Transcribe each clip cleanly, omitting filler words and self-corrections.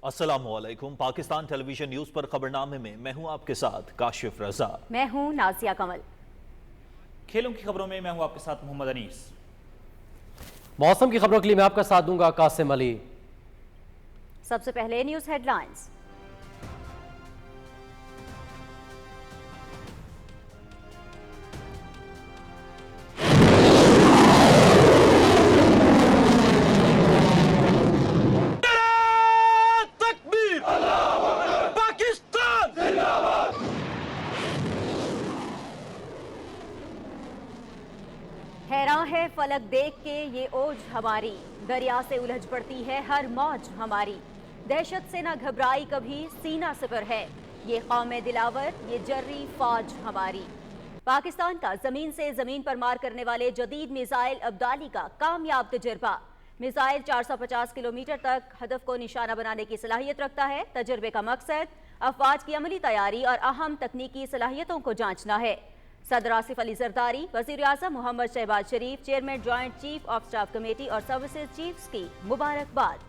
अस्सलाम वालेकुम। Pakistan television news पर खबरनामे में मैं हूं आपके साथ काशिफ रजा। मैं हूं नाजिया कमल। खेलों की खबरों में मैं हूं आपके साथ मोहम्मद अनीस। मौसम की खबरों के लिए मैं आपका साथ दूंगा कासिम अली। सबसे पहले न्यूज हेडलाइंस। हैरान है फलक देख के ये ओज हमारी, दरिया से उलझ पड़ती है हर मौज हमारी। दहशत से न घबराई कभी, सीना सिपर है ये कौमे दिलावर, ये जर्री फौज हमारी। पाकिस्तान का जमीन से जमीन पर मार करने वाले जदीद मिसाइल अब्दाली का कामयाब तजुर्बा। मिसाइल 450 किलोमीटर तक हदफ को निशाना बनाने की सलाहियत रखता है। तजुर्बे का मकसद अफवाज की अमली तैयारी और अहम तकनीकी सलाहियतों को जांचना है। सदर आसिफ अली जरदारी, वज़ीर आज़म Mohammad Shehbaz Sharif, chairman joint chief of staff committee और सर्विसेज चीफ्स की मुबारकबाद।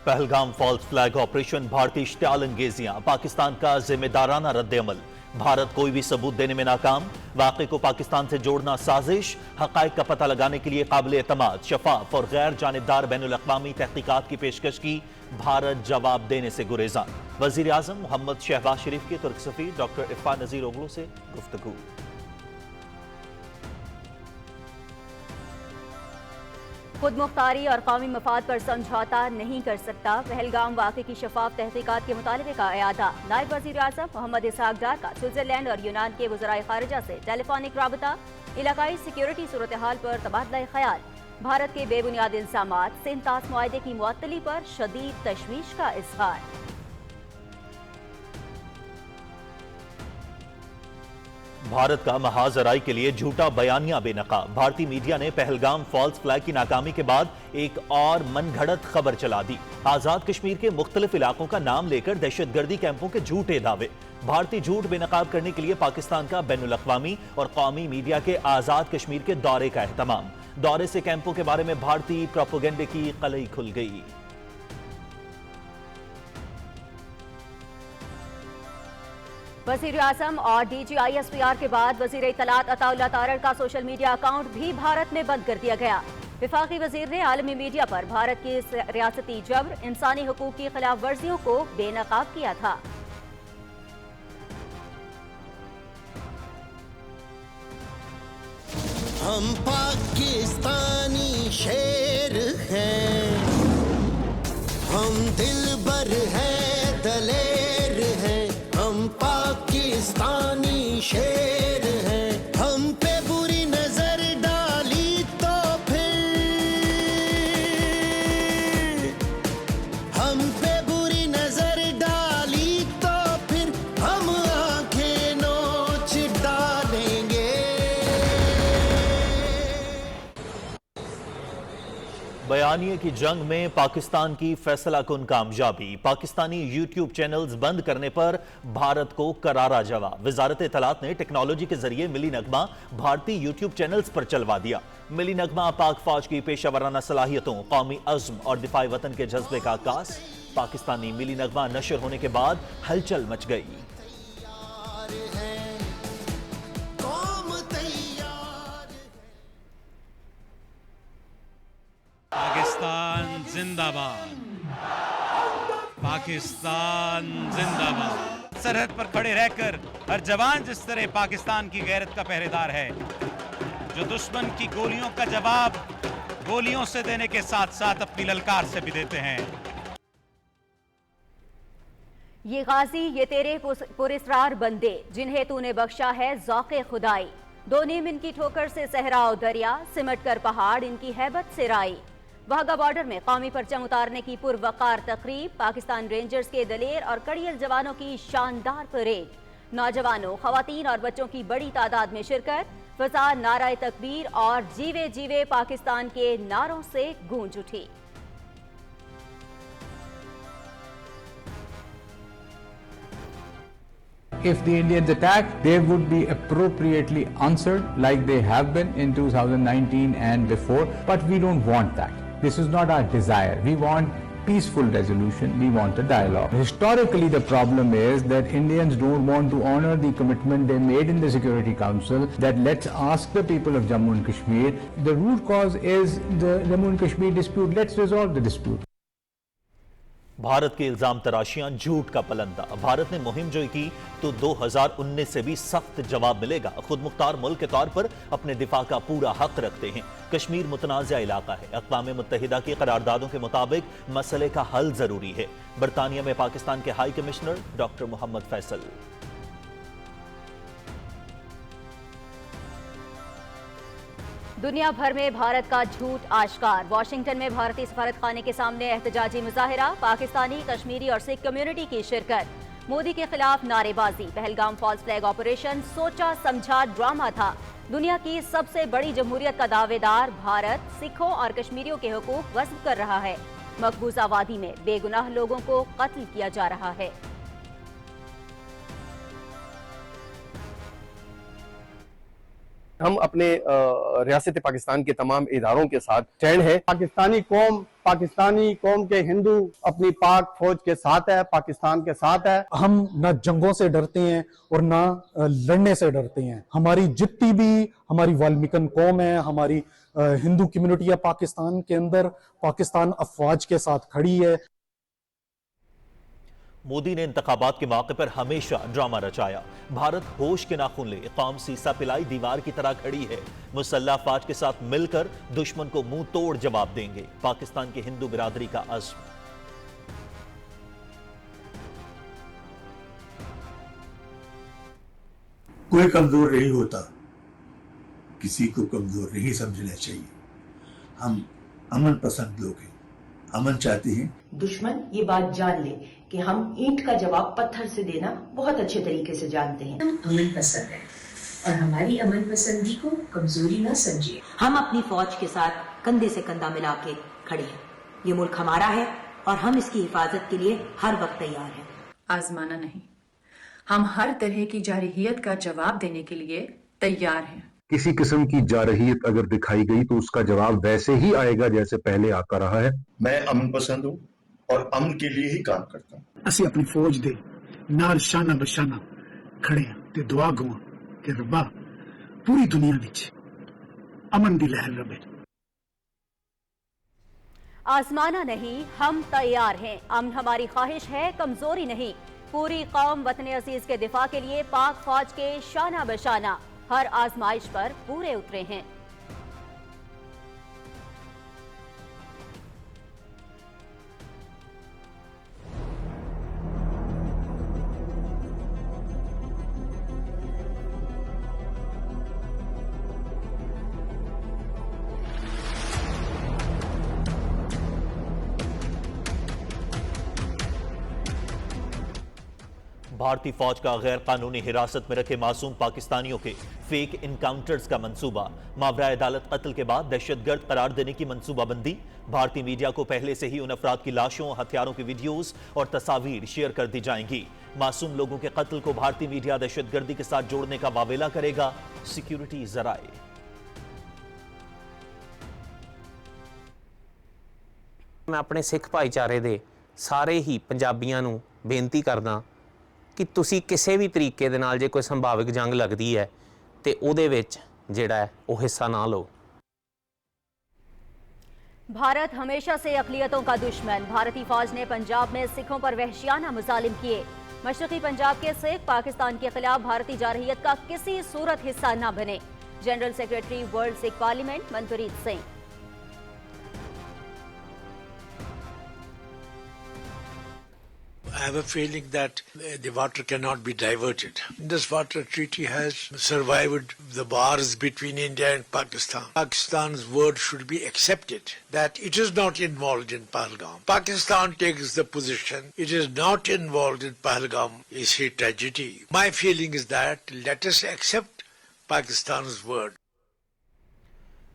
पहलगाम फॉल्स फ्लैग ऑपरेशन, भारतीय इश्तियाल अंगेजियां, पाकिस्तान का जिम्मेदाराना रद्द-ए-अमल। भारत कोई भी सबूत देने में नाकाम, वाक़े को पाकिस्तान से जोड़ना साजिश, हक़ाइक़ का पता लगाने के लिए काबिल एतमाद, शफाफ और गैर जानिबदार बैनुल-अक़वामी तहक़ीक़ात की पेशकश की, भारत जवाब देने से गुरेज़ान। वज़ीर आज़म मोहम्मद शहबाज शरीफ के तुर्क सफ़ीर डॉक्टर इफ़ा नज़ीर ओगलू से गुफ्तगू। खुद मुख्तारी और कौमी मफाद पर समझौता नहीं कर सकता, पहलगाम वाक़े की शफाफ तहक़ीक़ात के मुतालबे का इयादा। नायब वज़ीर आज़म मोहम्मद इसहाक़ डार का स्विट्ज़रलैंड और यूनान के वज़राए ख़ारिजा से टेलीफोनिक राबता, इलाकाई सिक्योरिटी सूरत हाल पर तबादला ख़याल। भारत के बेबुनियाद इल्ज़ामात, सिंतास मुआहदे की मुअत्तली पर शदीद तशवीश का इज़हार। भारत का महाज अराई के लिए झूठा बयानिया बेनकाब, भारतीय मीडिया ने पहलगाम फॉल्स फ्लैग की नाकामी के बाद एक और मनगढ़ंत खबर चला दी। आजाद कश्मीर के मुख्तलिफ इलाकों का नाम लेकर दहशतगर्दी कैंपों के झूठे दावे। भारतीय झूठ बेनकाब करने के लिए पाकिस्तान का बैनुल-अक़वामी और कौमी मीडिया के आजाद कश्मीर के दौरे का एहतमाम। दौरे से कैंपों के बारे में भारतीय प्रोपेगेंडे की कलई खुल गई। वज़ीर आज़म और DGISPR के बाद वज़ीर इत्तलात अताउल्लाह तारड़ का सोशल मीडिया अकाउंट भी भारत में बंद कर दिया गया। वफाकी वज़ीर ने आलमी मीडिया पर भारत की रियासती जबर, इंसानी हुकूक की खिलाफ वर्जियों को बेनकाब किया था। हम पाकिस्तानी शेर हैं, हम दिलबर हैं, दलेर हैं, हम पाकिस्तानी शेर हैं। हम पे बुरी नजर डाली तो फिर, हम पे बुरी नजर डाली तो फिर हम आंखें नोच डालेंगे। बयानिए की जंग में पाकिस्तान की फैसला कुन कामयाबी, पाकिस्तानी यूट्यूब चैनल्स बंद करने पर भारत को करारा जवाब। वजारत इत्तलात ने टेक्नोलॉजी के जरिए मिली नगमा भारतीय यूट्यूब चैनल्स पर चलवा दिया। मिली नगमा पाक फौज की पेशावराना सलाहियतों, कौमी अज़्म और दिफाई वतन के जज्बे का आकाश। पाकिस्तानी मिली नगमा नशर होने के बाद हलचल मच गई। पाकिस्तान जिंदाबाद, पाकिस्तान जिंदाबाद। सरहद पर खड़े रहकर हर जवान जिस तरह पाकिस्तान की गैरत का पहरेदार है, जो दुश्मन की गोलियों का जवाब गोलियों से देने के साथ साथ अपनी ललकार से भी देते हैं। ये गाजी, ये तेरे पुरस्रार बंदे, जिन्हें तूने बख्शा है ज़ौक़े खुदाई। दो नीम इनकी ठोकर से सहराओ दरिया, सिमट कर पहाड़ इनकी हैबत से राई। वाघा बॉर्डर में कौमी परचम उतारने की पुरवकार तकरीब, पाकिस्तान रेंजर्स के दलेर और कड़ियल जवानों की शानदार परेड। नौजवानों, खवातीन और बच्चों की बड़ी तादाद में शिरकत। फजा नारा तकबीर और जीवे जीवे पाकिस्तान के नारों से गूंज उठी। If the Indians attack, they would be appropriately answered like they have been in 2019 and before. But we don't want that. This is not our desire. We want peaceful resolution. We want a dialogue. Historically, the problem is that Indians don't want to honor the commitment they made in the Security Council that let's ask the people of Jammu and Kashmir. The root cause is the Jammu and Kashmir dispute. Let's resolve the dispute. Bharat के इल्जाम तराशियां झूठ का पलंदा। भारत ने मुहिम जो की तो 2019 से भी सख्त जवाब मिलेगा। खुद मुख्तार मुल्क के तौर पर अपने दिफा का पूरा हक रखते हैं। कश्मीर मुतनाज़ा इलाका है। अक़वाम मुत्तहिदा की करारदादों के मुताबिक मसले का हल जरूरी है। बरतानिया में पाकिस्तान के high commissioner doctor Mohammad Faisal. दुनिया भर में भारत का झूठ आश्कार। वॉशिंगटन में भारतीय सफारत खाने के सामने एहतजाजी मुजाहिरा। पाकिस्तानी, कश्मीरी और सिख कम्युनिटी की शिरकत। मोदी के खिलाफ नारेबाजी। पहलगाम फॉल्स फ्लैग ऑपरेशन सोचा समझा ड्रामा था। दुनिया की सबसे बड़ी जमहूरियत का दावेदार भारत सिखों और कश्मीरियों के हुकूक गस्ब कर रहा है। मकबूजा वादी में बेगुनाह लोगों को कत्ल किया जा रहा है। हम अपने रियासत पाकिस्तान के तमाम इदारों के साथ स्टैंड है। पाकिस्तानी कौम के हिंदू अपनी पाक फौज के साथ है, पाकिस्तान के साथ है। हम न जंगों से डरते हैं और न लड़ने से डरते हैं। हमारी जितनी भी हमारी वाल्मीकन कौम है, हमारी हिंदू कम्युनिटी है पाकिस्तान के अंदर, पाकिस्तान अफवाज के साथ खड़ी है। मोदी ने इंतखाबात के मौके पर हमेशा ड्रामा रचाया। भारत होश के नाखून ले कौम सीसा पिलाई दीवार की तरह खड़ी है। मुसल्लह अफवाज के साथ मिलकर दुश्मन को मुंह तोड़ जवाब देंगे। पाकिस्तान की हिंदू बिरादरी का अज़्म। कोई कमजोर नहीं होता, किसी को कमजोर नहीं समझना चाहिए। हम अमन पसंद लोग हैं, अमन चाहते हैं। दुश्मन ये बात जान ले कि हम ईंट का जवाब पत्थर से देना बहुत अच्छे तरीके से जानते हैं। हम अमन पसंद है और हमारी अमन पसंदी को कमजोरी न समझिए। हम अपनी फौज के साथ कंधे से कंधा मिला के खड़े हैं। ये मुल्क हमारा है और हम इसकी हिफाजत के लिए हर वक्त तैयार हैं। आजमाना नहीं, हम हर तरह की जारहियत का जवाब देने के लिए तैयार हैं। किसी किस्म की जारहियत अगर दिखाई गई तो उसका जवाब वैसे ही आएगा जैसे पहले आता रहा है। मैं अमन पसंद हूँ और अमन के लिए ही काम करता हूँ। ਅਸੀਂ ਆਪਣੀ ਫੌਜ ਦੇ ਨਾਲ ਸ਼ਾਨਾ ਬਸ਼ਾਨਾ ਖੜੇ ਹਾਂ ਤੇ ਦੁਆ ਗਵਾ ਕਿ ਰੱਬਾ ਪੂਰੀ ਦੁਨੀਆ ਵਿੱਚ ਅਮਨ ਦੀ ਲਹਿਰ ਰਵੇ। आजमाना नहीं, हम तैयार हैं। अमन हमारी ख्वाहिश है, कमजोरी नहीं। पूरी कौम वतन अजीज के दिफा के लिए पाक फौज के शाना बशाना हर आजमाइश पर पूरे उतरे हैं। भारतीय फौज का गैर कानूनी हिरासत में रखे मासूम पाकिस्तानियों के फेक इनकाउंटर्स का मंसूबा। मावरा अदालत कत्ल के बाद दहशतगर्द करार देने की मंसूबाबंदी। भारतीय मीडिया को पहले से ही उन अफराद की लाशों, हथियारों की वीडियोस और तस्वीर शेयर कर दी जाएंगी। मासूम लोगों के कत्ल को भारतीय मीडिया दहशतगर्दी के साथ जोड़ने का वावेला करेगा। सिक्योरिटी जराए। मैं अपने सिख भाईचारे दे सारे ही पंजाबियां नूं बेनती करदा कि तुसी किसी भी तरीके दे नाल जे कोई संभाविक जंग लगदी है ते ओहदे विच जिहड़ा है वो हिस्सा ना लो। भारत हमेशा से अक़लियतों का दुश्मन। भारतीय फौज ने पंजाब में सिखों पर वहशियाना मुज़ालिम किए। मशरक़ी पंजाब के सिख पाकिस्तान के खिलाफ भारतीय जारहियत का किसी सूरत हिस्सा न बने। General secretary world Sikh parliament Manpreet Singh. I have a feeling that the water cannot be diverted. This water treaty has survived the wars between India and Pakistan. Pakistan's word should be accepted that it is not involved in Pahalgam. Pakistan takes the position it is not involved in Pahalgam is a tragedy. My feeling is that let us accept Pakistan's word.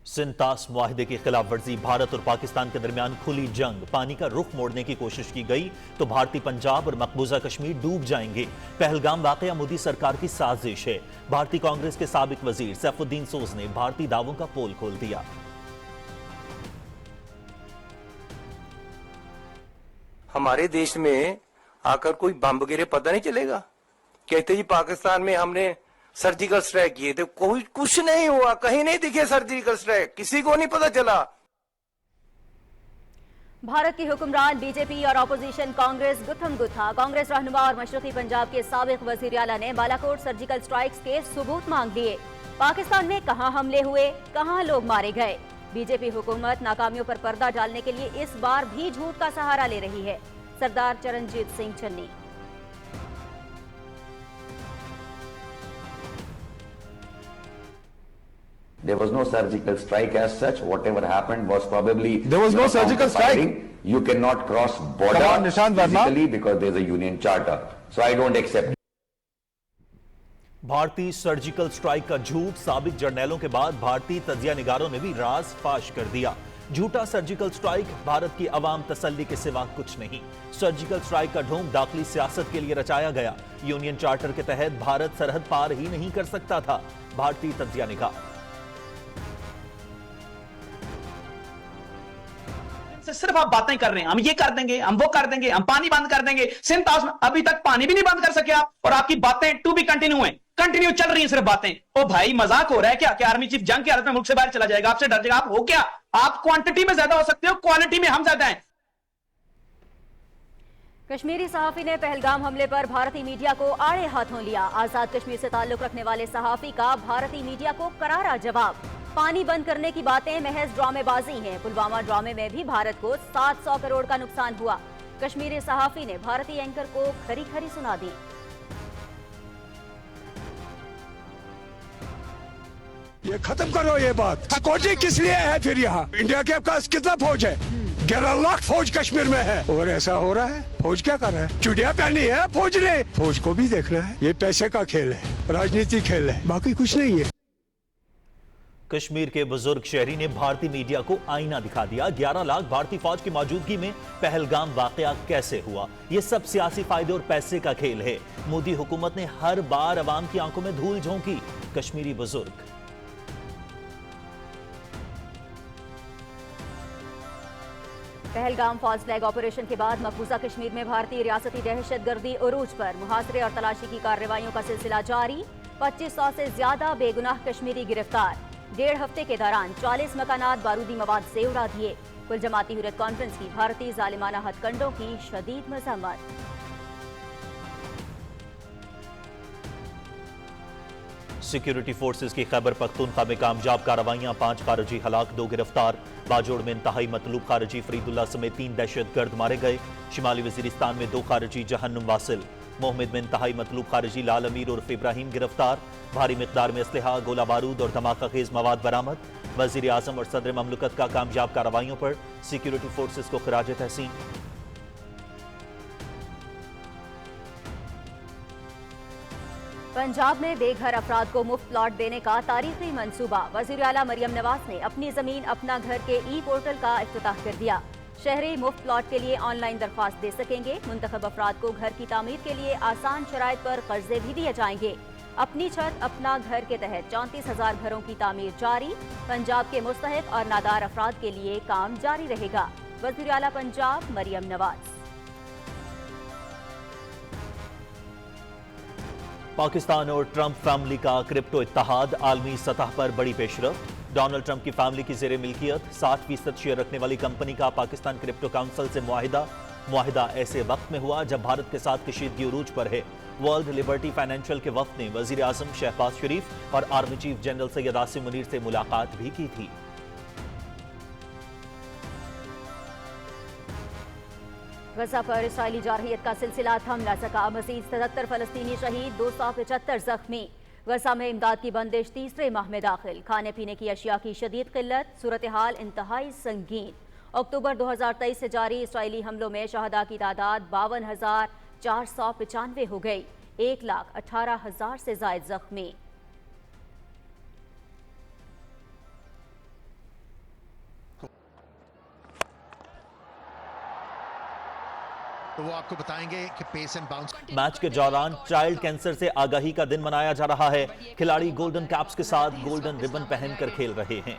सिंतास मुआहिदे की खिलाफ वर्जी, भारत और पाकिस्तान के दरमियान खुली जंग, पानी का रुख मोड़ने की कोशिश की गई तो भारतीय पंजाब और मकबूजा कश्मीर डूब जाएंगे। पहलगाम वाकया मोदी सरकार की साजिश है। भारतीय कांग्रेस के साबिक वजीर सैफुद्दीन सोज ने भारतीय दावों का पोल खोल दिया। हमारे देश में आकर कोई बम गिरे पता नहीं चलेगा। कहते जी पाकिस्तान में हमने सर्जिकल स्ट्राइक किए थे, कोई कुछ नहीं हुआ, कहीं नहीं दिखे सर्जिकल स्ट्राइक, किसी को नहीं पता चला। भारत की हुक्मरान बीजेपी और अपोजिशन कांग्रेस गुत्थम गुत्था। कांग्रेस रहनुमा और मशरकी पंजाब के साबिक वजीर आला ने बालाकोट सर्जिकल स्ट्राइक्स के सबूत मांग लिए। पाकिस्तान में कहां हमले हुए, कहां लोग मारे गए। बीजेपी हुकूमत नाकामियों पर पर्दा डालने के लिए इस बार भी झूठ का सहारा ले रही है। Sardar Charanjit Singh Channi. There was no surgical strike as such. Whatever happened was probably... There was no surgical strike. You cannot cross border physically because there is a union charter. So I don't accept. भारतीय surgical strike का झूठ, साबिक जर्नैलों के बाद भारतीय तजिया निगारों ने भी राज फाश कर दिया। झूठा सर्जिकल स्ट्राइक भारत की अवाम तसल्ली के सिवा कुछ नहीं। सर्जिकल स्ट्राइक का ढोंग दाखिली सियासत के लिए रचाया गया। यूनियन चार्टर के तहत भारत सरहद पार ही नहीं कर सकता था। भारतीय तजिया निगार। सिर्फ आप बातें कर रहे हैं, हम ये कर देंगे, हम वो कर देंगे, हम पानी बंद कर देंगे। सिंतास में अभी तक पानी भी नहीं बंद कर सके आप, और आपकी बातें टू बी कंटिन्यू हैं, कंटिन्यू चल रही हैं सिर्फ बातें। ओ भाई मजाक हो रहा है क्या? आर्मी चीफ जंग की हालत में मुल्क से बाहर चला जाएगा, आपसे डर जाएगा? आप हो क्या? आप क्वांटिटी में ज्यादा हो सकते हो, क्वालिटी में हम ज्यादा हैं। कश्मीरी सहाफी ने पहलगाम हमले पर भारतीय मीडिया को आड़े हाथों लिया। आजाद कश्मीर से ताल्लुक रखने वाले सहाफी का भारतीय मीडिया को करारा जवाब। पानी बंद करने की बातें महज ड्रामेबाजी हैं। पुलवामा ड्रामे में भी भारत को 700 करोड़ का नुकसान हुआ। कश्मीरी सहाफी ने भारतीय एंकर को खरी खरी सुना दी। ये खत्म करो ये बात। सिक्योरिटी किस लिए है फिर यहाँ? इंडिया के पास कितना फौज है? 11 लाख फौज कश्मीर में है, और ऐसा हो रहा है। फौज क्या कर रहा है? चुड़िया पहनी है फौज ने। फौज को भी देखना है, ये पैसे का खेल है, राजनीति खेल है, बाकी कुछ नहीं है। कश्मीर के बुजुर्ग शहरी ने भारतीय मीडिया को आईना दिखा दिया। 11 लाख भारतीय फौज की मौजूदगी में पहलगाम वाकया कैसे हुआ? ये सब सियासी फायदे और पैसे का खेल है। मोदी हुकूमत ने हर बार अवाम की आंखों में धूल झोंकी। कश्मीरी बुजुर्ग। पहलगाम फॉल्स फ्लैग ऑपरेशन के बाद मकबूजा कश्मीर में भारतीय रियासती दहशतगर्दी उरूज पर। मुहासरे और तलाशी की कार्रवाइयों का सिलसिला जारी। 2500 से ज्यादा बेगुनाह कश्मीरी गिरफ्तार। 1.5 हफ्ते के दौरान 40 मकानात बारूदी मवाद से उड़ा दिए। कुल जमाती हुर्रियत कॉन्फ्रेंस की भारतीय जालिमाना हथकंडों की शदीद मजम्मत। सिक्योरिटी फोर्सेस की खैबर पख्तूनख्वा में कामयाब कार्रवाइयां, 5 खारजी हलाक, 2 गिरफ्तार। बाजोड़ में इंतहाई मतलूब खारजी फरीदुल्ला समेत 3 दहशतगर्द मारे गए। शिमाली वजीरिस्तान में 2 खारजी जहन्नुम वासिल। मोहम्मद में इंतहाई मतलूब खारजी लाल अमीर उर्फ इब्राहिम गिरफ्तार। भारी मिकदार में असलहा, गोला बारूद और धमाका खेज मवाद बरामद। वजीर आजम और सदर ममलकत का कामयाब कार्रवाइयों पर सिक्योरिटी फोर्सेस को खिराज तहसीन। पंजाब में बेघर अफराद को मुफ्त प्लॉट देने का तारीखी मंसूबा। वज़ीर आला मरियम नवाज ने अपनी जमीन अपना घर के ई पोर्टल का इफ्तिताह कर दिया। शहरी मुफ्त प्लॉट के लिए ऑनलाइन दरख्वास्त दे सकेंगे। मुंतखब अफराद को घर की तामीर के लिए आसान शराइत पर कर्जे भी दिए जाएंगे। अपनी छत अपना घर के तहत 34,000 घरों की तामीर जारी। पंजाब के मुस्तहिक और नादार अफराद के लिए काम जारी रहेगा। वज़ीर आला पंजाब मरियम नवाज। पाकिस्तान और ट्रंप फैमिली का क्रिप्टो इत्तेहाद, आलमी सतह पर बड़ी पेशरफ। डोनाल्ड ट्रंप की फैमिली की जेरे मिल्कियत 60% शेयर रखने वाली कंपनी का पाकिस्तान क्रिप्टो काउंसिल से मुआहिदा ऐसे वक्त में हुआ जब भारत के साथ कशीदगी उरूज पर है। वर्ल्ड लिबर्टी फाइनेंशियल के वफ्द ने वजीर आजम शहबाज शरीफ और army chief general Syed Asim Munir से मुलाकात भी की थी। गजा पर इसराइली जारहियत का सिलसिला थम न सका। मजीद 77 फलस्तीनी शहीद, 275 जख्मी। गजा में इमदाद की बंदिश तीसरे माह में दाखिल। खाने पीने की अशिया की शदीद किल्लत, सूरत हाल इंतहाई संगीन। अक्टूबर 2023 से जारी इसराइली हमलों में शहदा की तादाद 52,495 हो गई। 1,18,000 से जायद जख्मी। तो वो आपको बताएंगे कि पेस एंड बाउंस। मैच के दौरान चाइल्ड कैंसर से आगाही का दिन मनाया जा रहा है। खिलाड़ी गोल्डन कैप्स के साथ गोल्डन रिबन पहनकर खेल रहे हैं।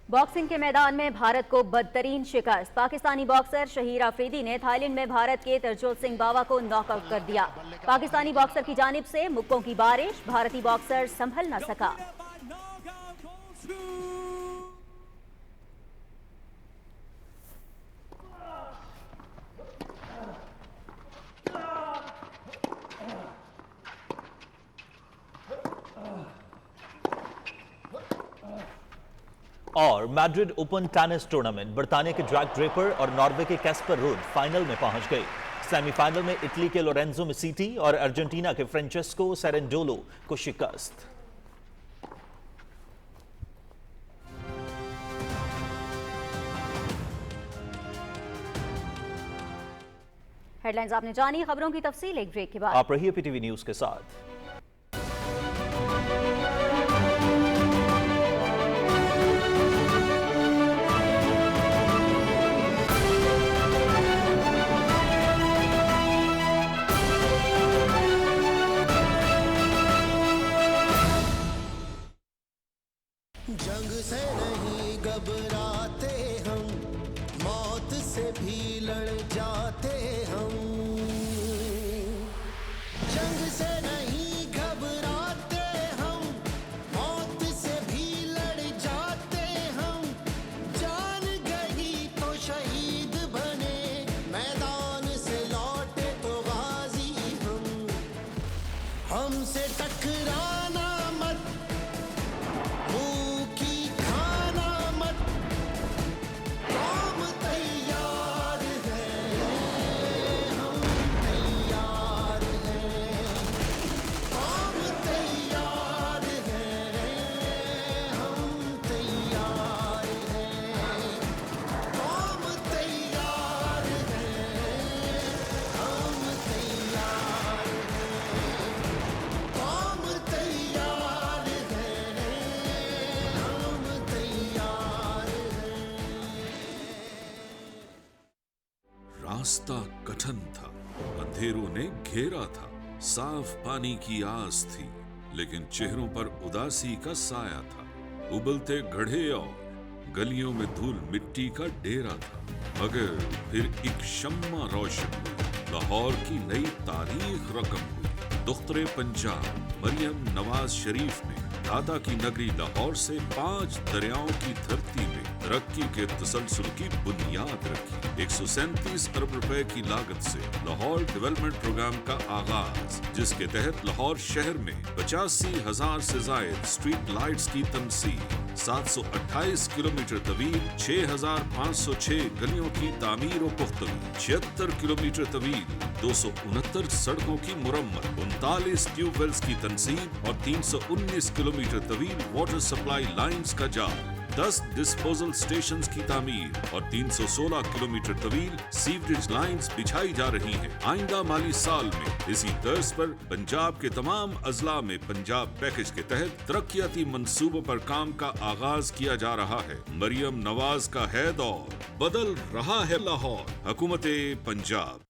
बॉक्सिंग के मैदान में भारत को बदतरीन शिकस्त। पाकिस्तानी बॉक्सर शहीर आफरीदी ने थाईलैंड में भारत के तरजोत सिंह बावा को नॉकआउट कर दिया। पाकिस्तानी बॉक्सर की जानिब से मुक्कों की बारिश, भारतीय बॉक्सर संभल न सका। और मैड्रिड ओपन टेनिस टूर्नामेंट, बरतानिया के ड्रैक ड्रेपर और नॉर्वे के कैस्पर रूड फाइनल में पहुंच गए। सेमीफाइनल में इटली के लोरेंजो मेसिटी और अर्जेंटीना के फ्रांचेस्को सेरेंडोलो को शिकस्त। हेडलाइंस आपने जानी, खबरों की तफसील एक ब्रेक के बाद। आप रहिए पीटीवी न्यूज के साथ। जंग से नहीं घबराते हम, मौत से भी लड़ जाते हम। जंग से नहीं घबराते हम, मौत से भी लड़ जाते हम। जान गई तो शहीद बने, मैदान से लौटे तो गाजी हम। हमसे टकराना मत, रास्ता कठिन था, अंधेरों ने घेरा था, साफ पानी की आस थी, लेकिन चेहरों पर उदासी का साया था। उबलते गड्ढे और गलियों में धूल मिट्टी का डेरा था, मगर फिर एक शम्मा रोशन हुई, लाहौर की नई तारीख रकम हुई। दुख्तरे पंजाब मरियम नवाज शरीफ ने दादा की नगरी लाहौर से 5 दरियाओं की धरती में तरक्की के तसलसल की बुनियाद रखी। 137 अरब रुपए की लागत से लाहौर डेवलपमेंट प्रोग्राम का आगाज, जिसके तहत लाहौर शहर में 85,000 से जायद स्ट्रीट लाइट्स की तनसीब, 728 किलोमीटर तवील 6,506 गलियों की तामीर और पुख्तगी, 76 किलोमीटर तवील 269 सड़कों की मुरम्मत, 39 ट्यूबवेल्स की तनसीब और 319 किलोमीटर तवील वाटर सप्लाई लाइन्स का जाल, 10 डिस्पोजल स्टेशंस की तामीर और 316 किलोमीटर तवील सीवरेज लाइंस बिछाई जा रही हैं। आइंदा माली साल में इसी तर्ज पर पंजाब के तमाम अजला में पंजाब पैकेज के तहत तरक्याती मंसूबों पर काम का आगाज किया जा रहा है। मरियम नवाज का है दौर, बदल रहा है लाहौर। हुकूमत पंजाब।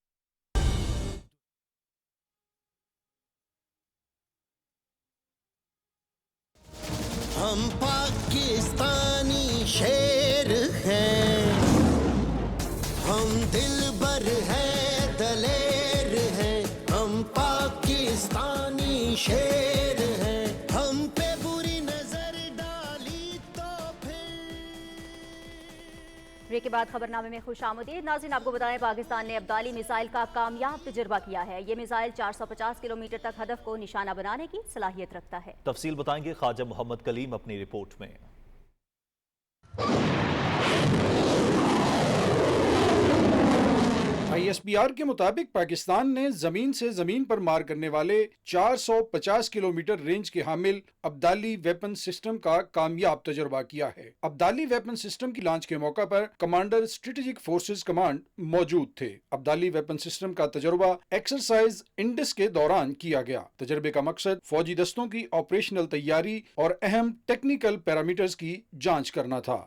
हम पाकिस्तानी शेर हैं, हम दिलबर हैं, दलेर हैं। हम पाकिस्तानी शेर हैं, हम पे बुरी नजर डाली तो ब्रेक के बाद खबरनामे में खुशामदीद। नाज़रीन, आपको बताएं, पाकिस्तान ने अब्दाली मिसाइल का कामयाब तजुर्बा किया है। ये मिसाइल 450 किलोमीटर तक हदफ को निशाना बनाने की सलाहियत रखता है। तफसील बताएंगे ख्वाजा मोहम्मद कलीम अपनी रिपोर्ट में। ISBR के मुताबिक पाकिस्तान ने जमीन से जमीन पर मार करने वाले 450 किलोमीटर रेंज के हामिल अब्दाली वेपन सिस्टम का कामयाब तजुर्बा किया है। अब्दाली वेपन सिस्टम की लॉन्च के मौका पर कमांडर स्ट्रेटेजिक फोर्सेस कमांड मौजूद थे। अब्दाली वेपन सिस्टम का तजुर्बा एक्सरसाइज इंडस के दौरान किया गया। तजर्बे का मकसद फौजी दस्तों की ऑपरेशनल तैयारी और अहम टेक्निकल पैरामीटर्स की जांच करना था।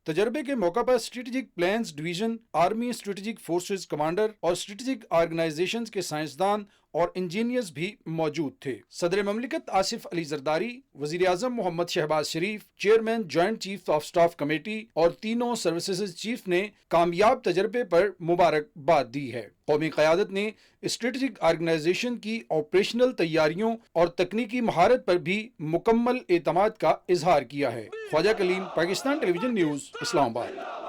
तजर्बे के मौका पर strategic plans division, army strategic forces commander और स्ट्रेटेजिक ऑर्गेनाइजेशंस के साइंसदान और इंजीनियर्स भी मौजूद थे। सदर ममलिकत आसिफ अली जरदारी, वजीर आजम Mohammad Shehbaz Sharif, chairman joint chief of staff committee और तीनों सर्विसेज चीफ ने कामयाब तजर्बे पर मुबारकबाद दी है। कौमी क़यादत ने स्ट्रेटेजिक ऑर्गेनाइजेशन की ऑपरेशनल तैयारियों और तकनीकी महारत पर भी मुकम्मल एतमाद का इजहार किया है। Khawaja Kaleem, Pakistan television news, Islamabad.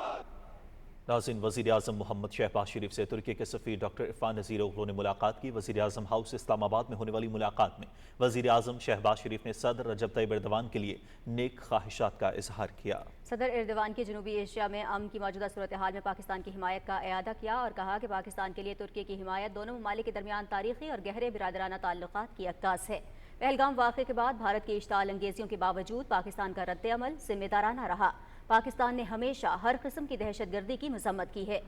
नाज़रीन, वज़ीर आज़म मोहम्मद शहबाज शरीफ से तुर्की के सफ़ीर डॉक्टर इरफान नज़ीर ओगलो ने मुलाकात की। वज़ीर आज़म हाउस इस्लामाबाद में होने वाली मुलाकात में वज़ीर आज़म शहबाज शरीफ ने सदर रजब तैयब एर्दोगान के लिए नेक ख्वाहिशात का इजहार किया। सदर एर्दोगान की जनूबी एशिया में अमन की मौजूदा सूरत हाल में पाकिस्तान की हिमायत का इयादा किया और कहा कि पाकिस्तान के लिए तुर्की की हिमायत दोनों ममालिक के दरमियान तारीखी और गहरे बिरादराना ताल्लुकात की अक्कास है। पहलगाम वाक़े के बाद भारत की इश्ताल अंगेजियों के बावजूद पाकिस्तान का रद्द अमल जिम्मेदाराना रहा। पाकिस्तान ने हमेशा हर किस्म की दहशतगर्दी की मजम्मत की है।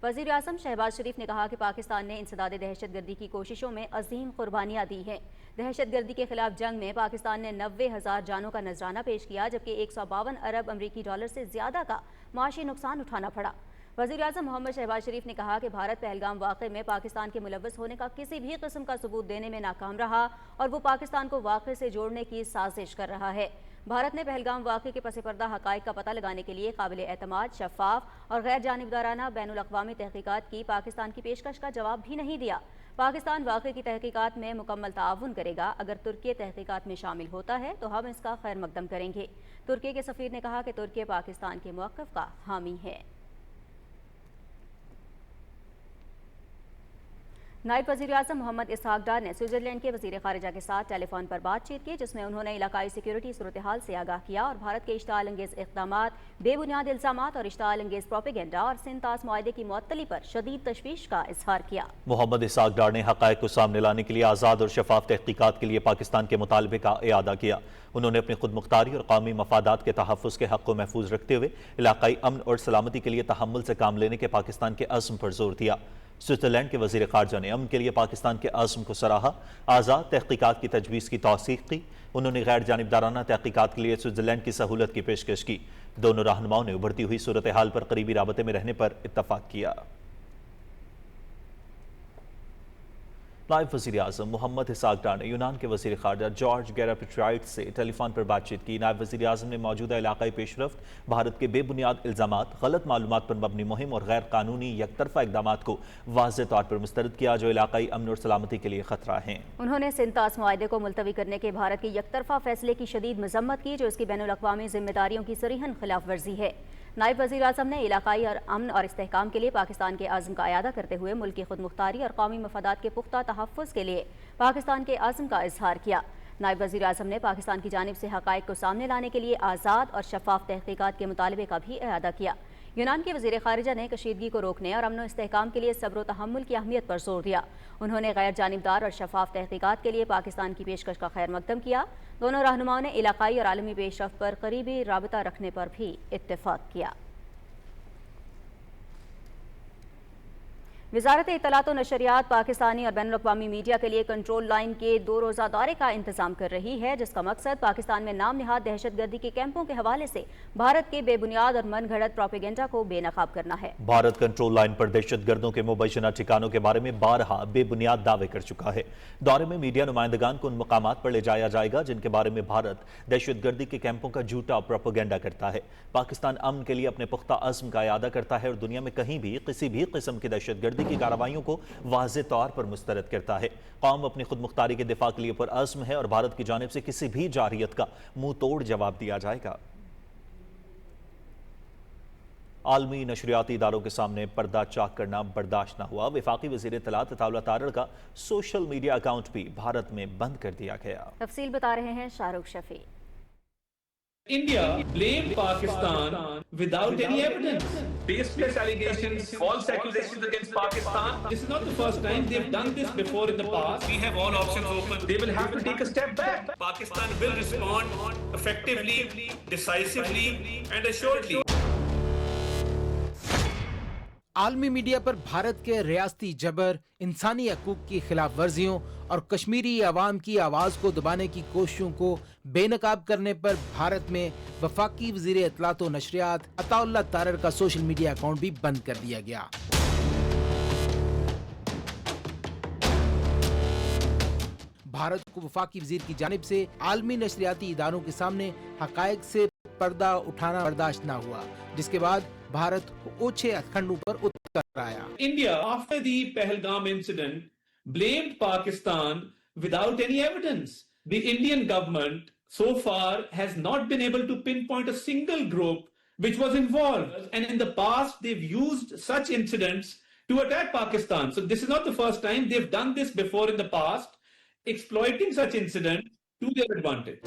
वज़ीर आज़म शहबाज शरीफ ने कहा कि पाकिस्तान ने इंसदाद दहशतगर्दी की कोशिशों में अजीम कुर्बानियाँ दी हैं। दहशतगर्दी के खिलाफ जंग में पाकिस्तान ने 90,000 जानों का नजराना पेश किया, जबकि 152 अरब अमरीकी डॉलर से ज़्यादा का माशी नुकसान उठाना पड़ा। वज़ीर आज़म मोहम्मद शहबाज शरीफ ने कहा कि भारत पहलगाम वाक़े में पाकिस्तान के मुलव्वस होने का किसी भी किस्म का सबूत देने में नाकाम रहा और वो पाकिस्तान को वाक़े से जोड़ने की साजिश कर रहा है। भारत ने पहलगाम वाक़े के पस पर्दा हक़ाइक़ का पता लगाने के लिए काबिल एतमाद, शफ़ाफ़ और गैर जानिबदाराना बैनुल अक़वामी तहक़ीक़ात की पाकिस्तान की पेशकश का जवाब भी नहीं दिया। पाकिस्तान वाक़े की तहक़ीक़ात में मुकम्मल ताउन करेगा। अगर तुर्की तहक़ीक़ात में शामिल होता है तो हम इसका खैर मकदम करेंगे। तुर्की के सफ़ीर ने कहा कि तुर्की पाकिस्तान के मौक़िफ़ का हामी है। नायब वज़ीर आज़म मोहम्मद इसहाक़ डार ने स्विट्ज़रलैंड के वज़ीर ख़ारिजा के साथ टेलीफोन पर बातचीत की, जिसमें उन्होंने इलाकाई सिक्योरिटी सूरत हाल से आगाह किया और भारत के इश्ताल अंगेज़ इक़दामात, बेबुनियाद इल्ज़ामात और इश्ताल अंगेज़ प्रोपेगेंडा और सिंतास मुआहदे की मुअत्तली पर शदीद तशवीश का इज़हार किया। मोहम्मद इसहाक़ डार ने हक़ाइक़ को सामने लाने के लिए आज़ाद और शफ़ाफ़ तहक़ीक़ात के लिए पाकिस्तान के मुतालबे का इयादा किया। उन्होंने अपनी खुद मुख्तारी और कौमी मफादात के तहफ़्फ़ुज़ के हक़ को महफूज रखते हुए इलाकाई अमन और सलामती के लिए तहम्मुल से काम लेने के पाकिस्तान के अज़्म पर जोर दिया। स्विट्ज़रलैंड के वज़ीर ख़ारिजा ने अमन के लिए पाकिस्तान के अज़्म को सराहा, आज़ाद तहक़ीक़ात की तजवीज़ की तौसीक़ की। उन्होंने गैर जानिबदाराना तहक़ीक़ात के लिए स्विट्ज़रलैंड की सहूलत की पेशकश की। दोनों रहनुमाओं ने उभरती हुई सूरत हाल पर करीबी राबते में रहने पर इत्तफ़ाक़ किया। नायब वज़ीर आज़म मोहम्मद इसहाक़ डार ने यूनान के वज़ीर ख़ारिजा जॉर्ज गैरापिट्राइट्स से टेलीफोन पर बातचीत की। नायब वज़ीर आज़म ने मौजूदा इलाकाई पेशरफ्त, भारत के बेबुनियाद इल्ज़ामात, गलत मालूमात पर मबनी मुहिम और गैर कानूनी यकतरफ़ा इक़दामात को वाज़ेह तौर पर मुस्तरद किया जो इलाकाई अमन और सलामती के लिए ख़तरा हैं। उन्होंने सिंतास मुआहदे को मुलतवी करने के भारत के यकतरफ़ा फैसले की शदीद मज़म्मत की, जो इसकी बैनुल अक़वामी ज़िम्मेदारियों की सरीहन खिलाफ वर्जी है। नायब वज़ीर आज़म ने इलाकाई और अमन और इस्तेहकाम के लिए पाकिस्तान के आज़म का इयादा करते हुए मुल्क की खुद मुख्तारी और कौमी मफादात के पुख्ता तहफ़्फ़ुज़ के लिए पाकिस्तान के आज़म का इज़हार किया। नायब वज़ीर आज़म ने पाकिस्तान की जानिब से हक़ाइक़ को सामने लाने के लिए आज़ाद और शफ़ाफ़ तहक़ीक़ात के मुतालबे का भी इयादा किया। यूनान के वज़ीर ख़ारिजा ने कशीदगी को रोकने और अमन और इस्तेहकाम के लिए सब्र व तहम्मुल की अहमियत पर जोर दिया। उन्होंने गैर जानिबदार और शफ़ाफ़ तहक़ीक़ात के लिए पाकिस्तान की पेशकश का खैर मकदम किया। दोनों रहनुमाओं ने इलाकाई और आलमी पेशरफ्त पर करीबी राबता रखने पर भी इत्तेफ़ाक़ किया। वज़ारत इत्तलात और नशरियात पाकिस्तानी और बैनुल-अक़वामी मीडिया के लिए कंट्रोल लाइन के 2 रोज़ा दौरे का इंतजाम कर रही है, जिसका मकसद पाकिस्तान में नाम निहाद दहशतगर्दी के कैंपों के हवाले से भारत के बेबुनियाद और मनगढ़ंत प्रोपेगेंडा को बेनकाब करना है। भारत कंट्रोल लाइन पर दहशतगर्दों के मुबैना ठिकानों के बारे में बारहा बेबुनियाद दावे कर चुका है। दौरे में मीडिया नुमाइंदगान को उन मकामात पर ले जाया जाएगा जिनके बारे में भारत दहशतगर्दी के कैंपों का झूठा प्रोपेगेंडा करता है। पाकिस्तान अमन के लिए अपने पुख्ता अज़्म का इयादा करता है और दुनिया में कहीं भी किसी भी किस्म की दहशतगर्दी की कार्रवाइयों को वाज़ेह तौर पर मुस्तरद करता है। कौम अपनी खुद मुख्तारी के दिफा के लिए पर अज़्म है और भारत की जानिब से किसी भी जारियत का मुंह तोड़ जवाब दिया जाएगा। आलमी नशरियाती इदारों के सामने पर्दा चाक करना बर्दाश्त न हुआ। वफाकी वज़ीर इत्तलात अताउल्लाह तारड़ का सोशल मीडिया अकाउंट भी भारत में बंद कर दिया गया। तफसील बता रहे हैं Shahrukh Shafi. India blamed Pakistan without any evidence. Baseless allegations, false accusations against Pakistan. This is not the first time they've done this before in the past. We have all options open. They will have to take a step back. Pakistan will respond effectively, decisively and assuredly. आलमी media पर भारत के रियासती जबर, इंसानी हकूक की खिलाफ वर्जियों और कश्मीरी अवाम की आवाज को दबाने की कोशिशों को बेनकाब करने पर भारत में वफाकी वजीर इत्तलात व नशरियात अताउल्लाह तारर का सोशल मीडिया अकाउंट भी बंद कर दिया गया। भारत को वफाकी वजीर की जानिब से आलमी नशरियाती इदारों के सामने हकायक से पर्दा उठाना बर्दाश्त न हुआ, जिसके बाद भारत ओछे हथकंडों पर उतर आया। India, after the Pahalgam incident, blamed Pakistan without any evidence. The Indian government so far has not been able to pinpoint a single group which was involved. And in the past, they've used such incidents to attack Pakistan. So this is not the first time. They've done this before in the past, exploiting such incidents to their advantage.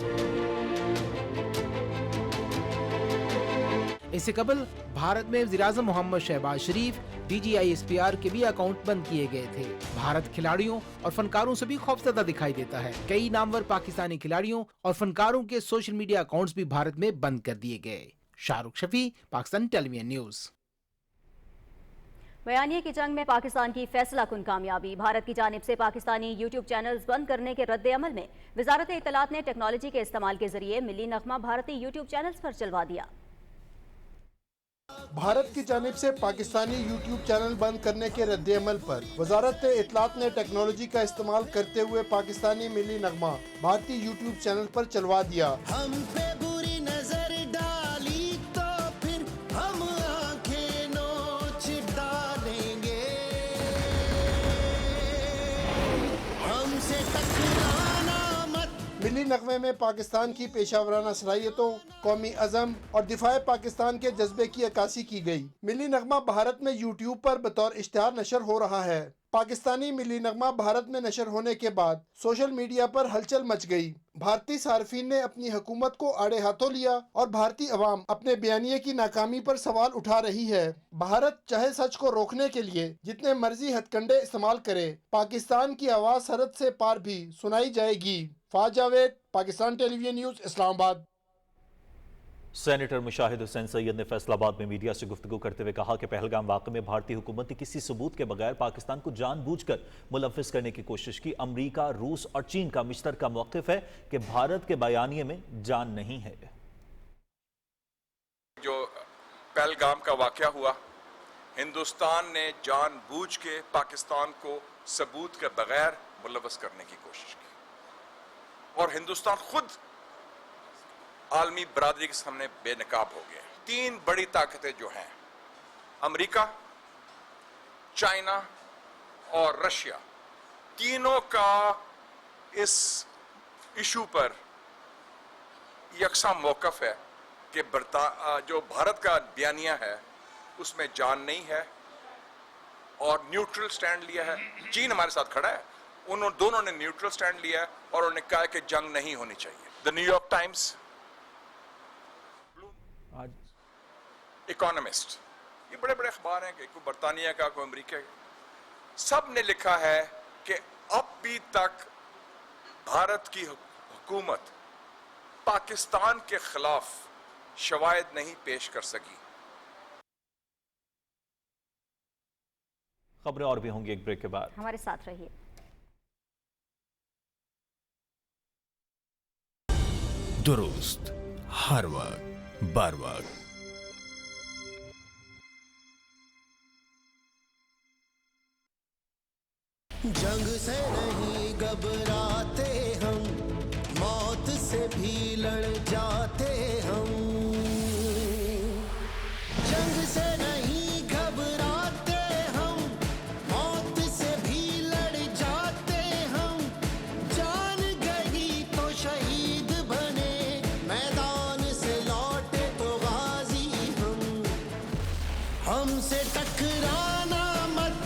इससे कबल भारत में वज़ीर-ए-आज़म मोहम्मद शहबाज शरीफ, DGI-SPR के भी account बंद किए गए थे। भारत खिलाड़ियों और फनकारों से भी खौफजदा दिखाई देता है। कई नामवर पाकिस्तानी खिलाड़ियों और फनकारों के सोशल मीडिया अकाउंट्स भी भारत में बंद कर दिए गए। Shahrukh Shafi, Pakistan television news. बयानिए की जंग में पाकिस्तान की फैसला कुन कामयाबी। भारत की जानिब से पाकिस्तानी यूट्यूब चैनल्स बंद करने के रद्द अमल में वजारत इत्तलात ने टेक्नोलॉजी के इस्तेमाल के जरिए मिली नगमा भारतीय यूट्यूब चैनल्स पर चलवा दिया। भारत की जानिब से पाकिस्तानी यूट्यूब चैनल बंद करने के रद्द अमल पर वजारत इत्तलात ने टेक्नोलॉजी का इस्तेमाल करते हुए पाकिस्तानी मिली नगमा भारतीय यूट्यूब चैनल पर चलवा दिया। हम पे बुरी नजर डाली तो फिर हम आंखें नोच डालेंगे, हमसे टकराना मत। मिली नगमे में पाकिस्तान की पेशावराना सलाहियतों, कौमी अज़म और दिफाए पाकिस्तान के जज्बे की अक्कासी की गई। मिली नगमा भारत में यूट्यूब पर बतौर इश्तिहार नशर हो रहा है। पाकिस्तानी मिली नगमा भारत में नशर होने के बाद सोशल मीडिया पर हलचल मच गई। भारतीय सार्फिन ने अपनी हुकूमत को आड़े हाथों लिया और भारतीय अवाम अपने बयानिए की नाकामी पर सवाल उठा रही है। भारत चाहे सच को रोकने के लिए जितने मर्जी हथकंडे इस्तेमाल करे, पाकिस्तान की आवाज़ सरहद से पार भी सुनाई जाएगी। Faaz Javed, Pakistan television news, Islamabad. Senator Mushahid Hussain Syed ने फैसलाबाद में मीडिया से गुफ्तगू करते हुए कहा कि पहलगाम वाक़े में भारतीय हुकूमत ने किसी सबूत के बगैर पाकिस्तान को जानबूझकर मुलव्विस करने की कोशिश की। अमरीका, रूस और चीन का मुश्तरका मौक़िफ़ है कि भारत के बयानिए में जान नहीं है। जो पहलगाम का वाक़या हुआ, हिंदुस्तान ने जानबूझ के पाकिस्तान को सबूत के बगैर मुलव्विस करने की कोशिश की और हिंदुस्तान खुद आलमी बरादरी के सामने बेनकाब हो गए। तीन बड़ी ताकतें जो हैं, अमेरिका, चाइना और रशिया, तीनों का इस इशू पर यकसा मौक़िफ़ है कि जो भारत का बयानिया है उसमें जान नहीं है और न्यूट्रल स्टैंड लिया है। चीन हमारे साथ खड़ा है, उन दोनों ने न्यूट्रल स्टैंड लिया है और उन्होंने कहा कि जंग नहीं होनी चाहिए। द न्यूयॉर्क टाइम्स, इकोनॉमिस्ट, ये बड़े बड़े अखबार हैं, कोई बरतानिया का, कोई अमेरिका का, सब ने लिखा है कि अब भी तक भारत की हुकूमत पाकिस्तान के खिलाफ शवाहिद नहीं पेश कर सकी। खबरें और भी होंगी एक ब्रेक के बाद, हमारे साथ रहिए। दुरुस्त हर वक्त बर वक्त। जंग से नहीं घबराते हम, मौत से भी लड़ जाते हम। जंग से नहीं घबराते हम, मौत से भी लड़ जाते हम। जान गई तो शहीद बने, मैदान से लौटे तो गाजी हम। हमसे टकराना मत,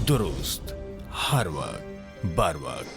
दुरुस्त हर वक्त बर वक्त।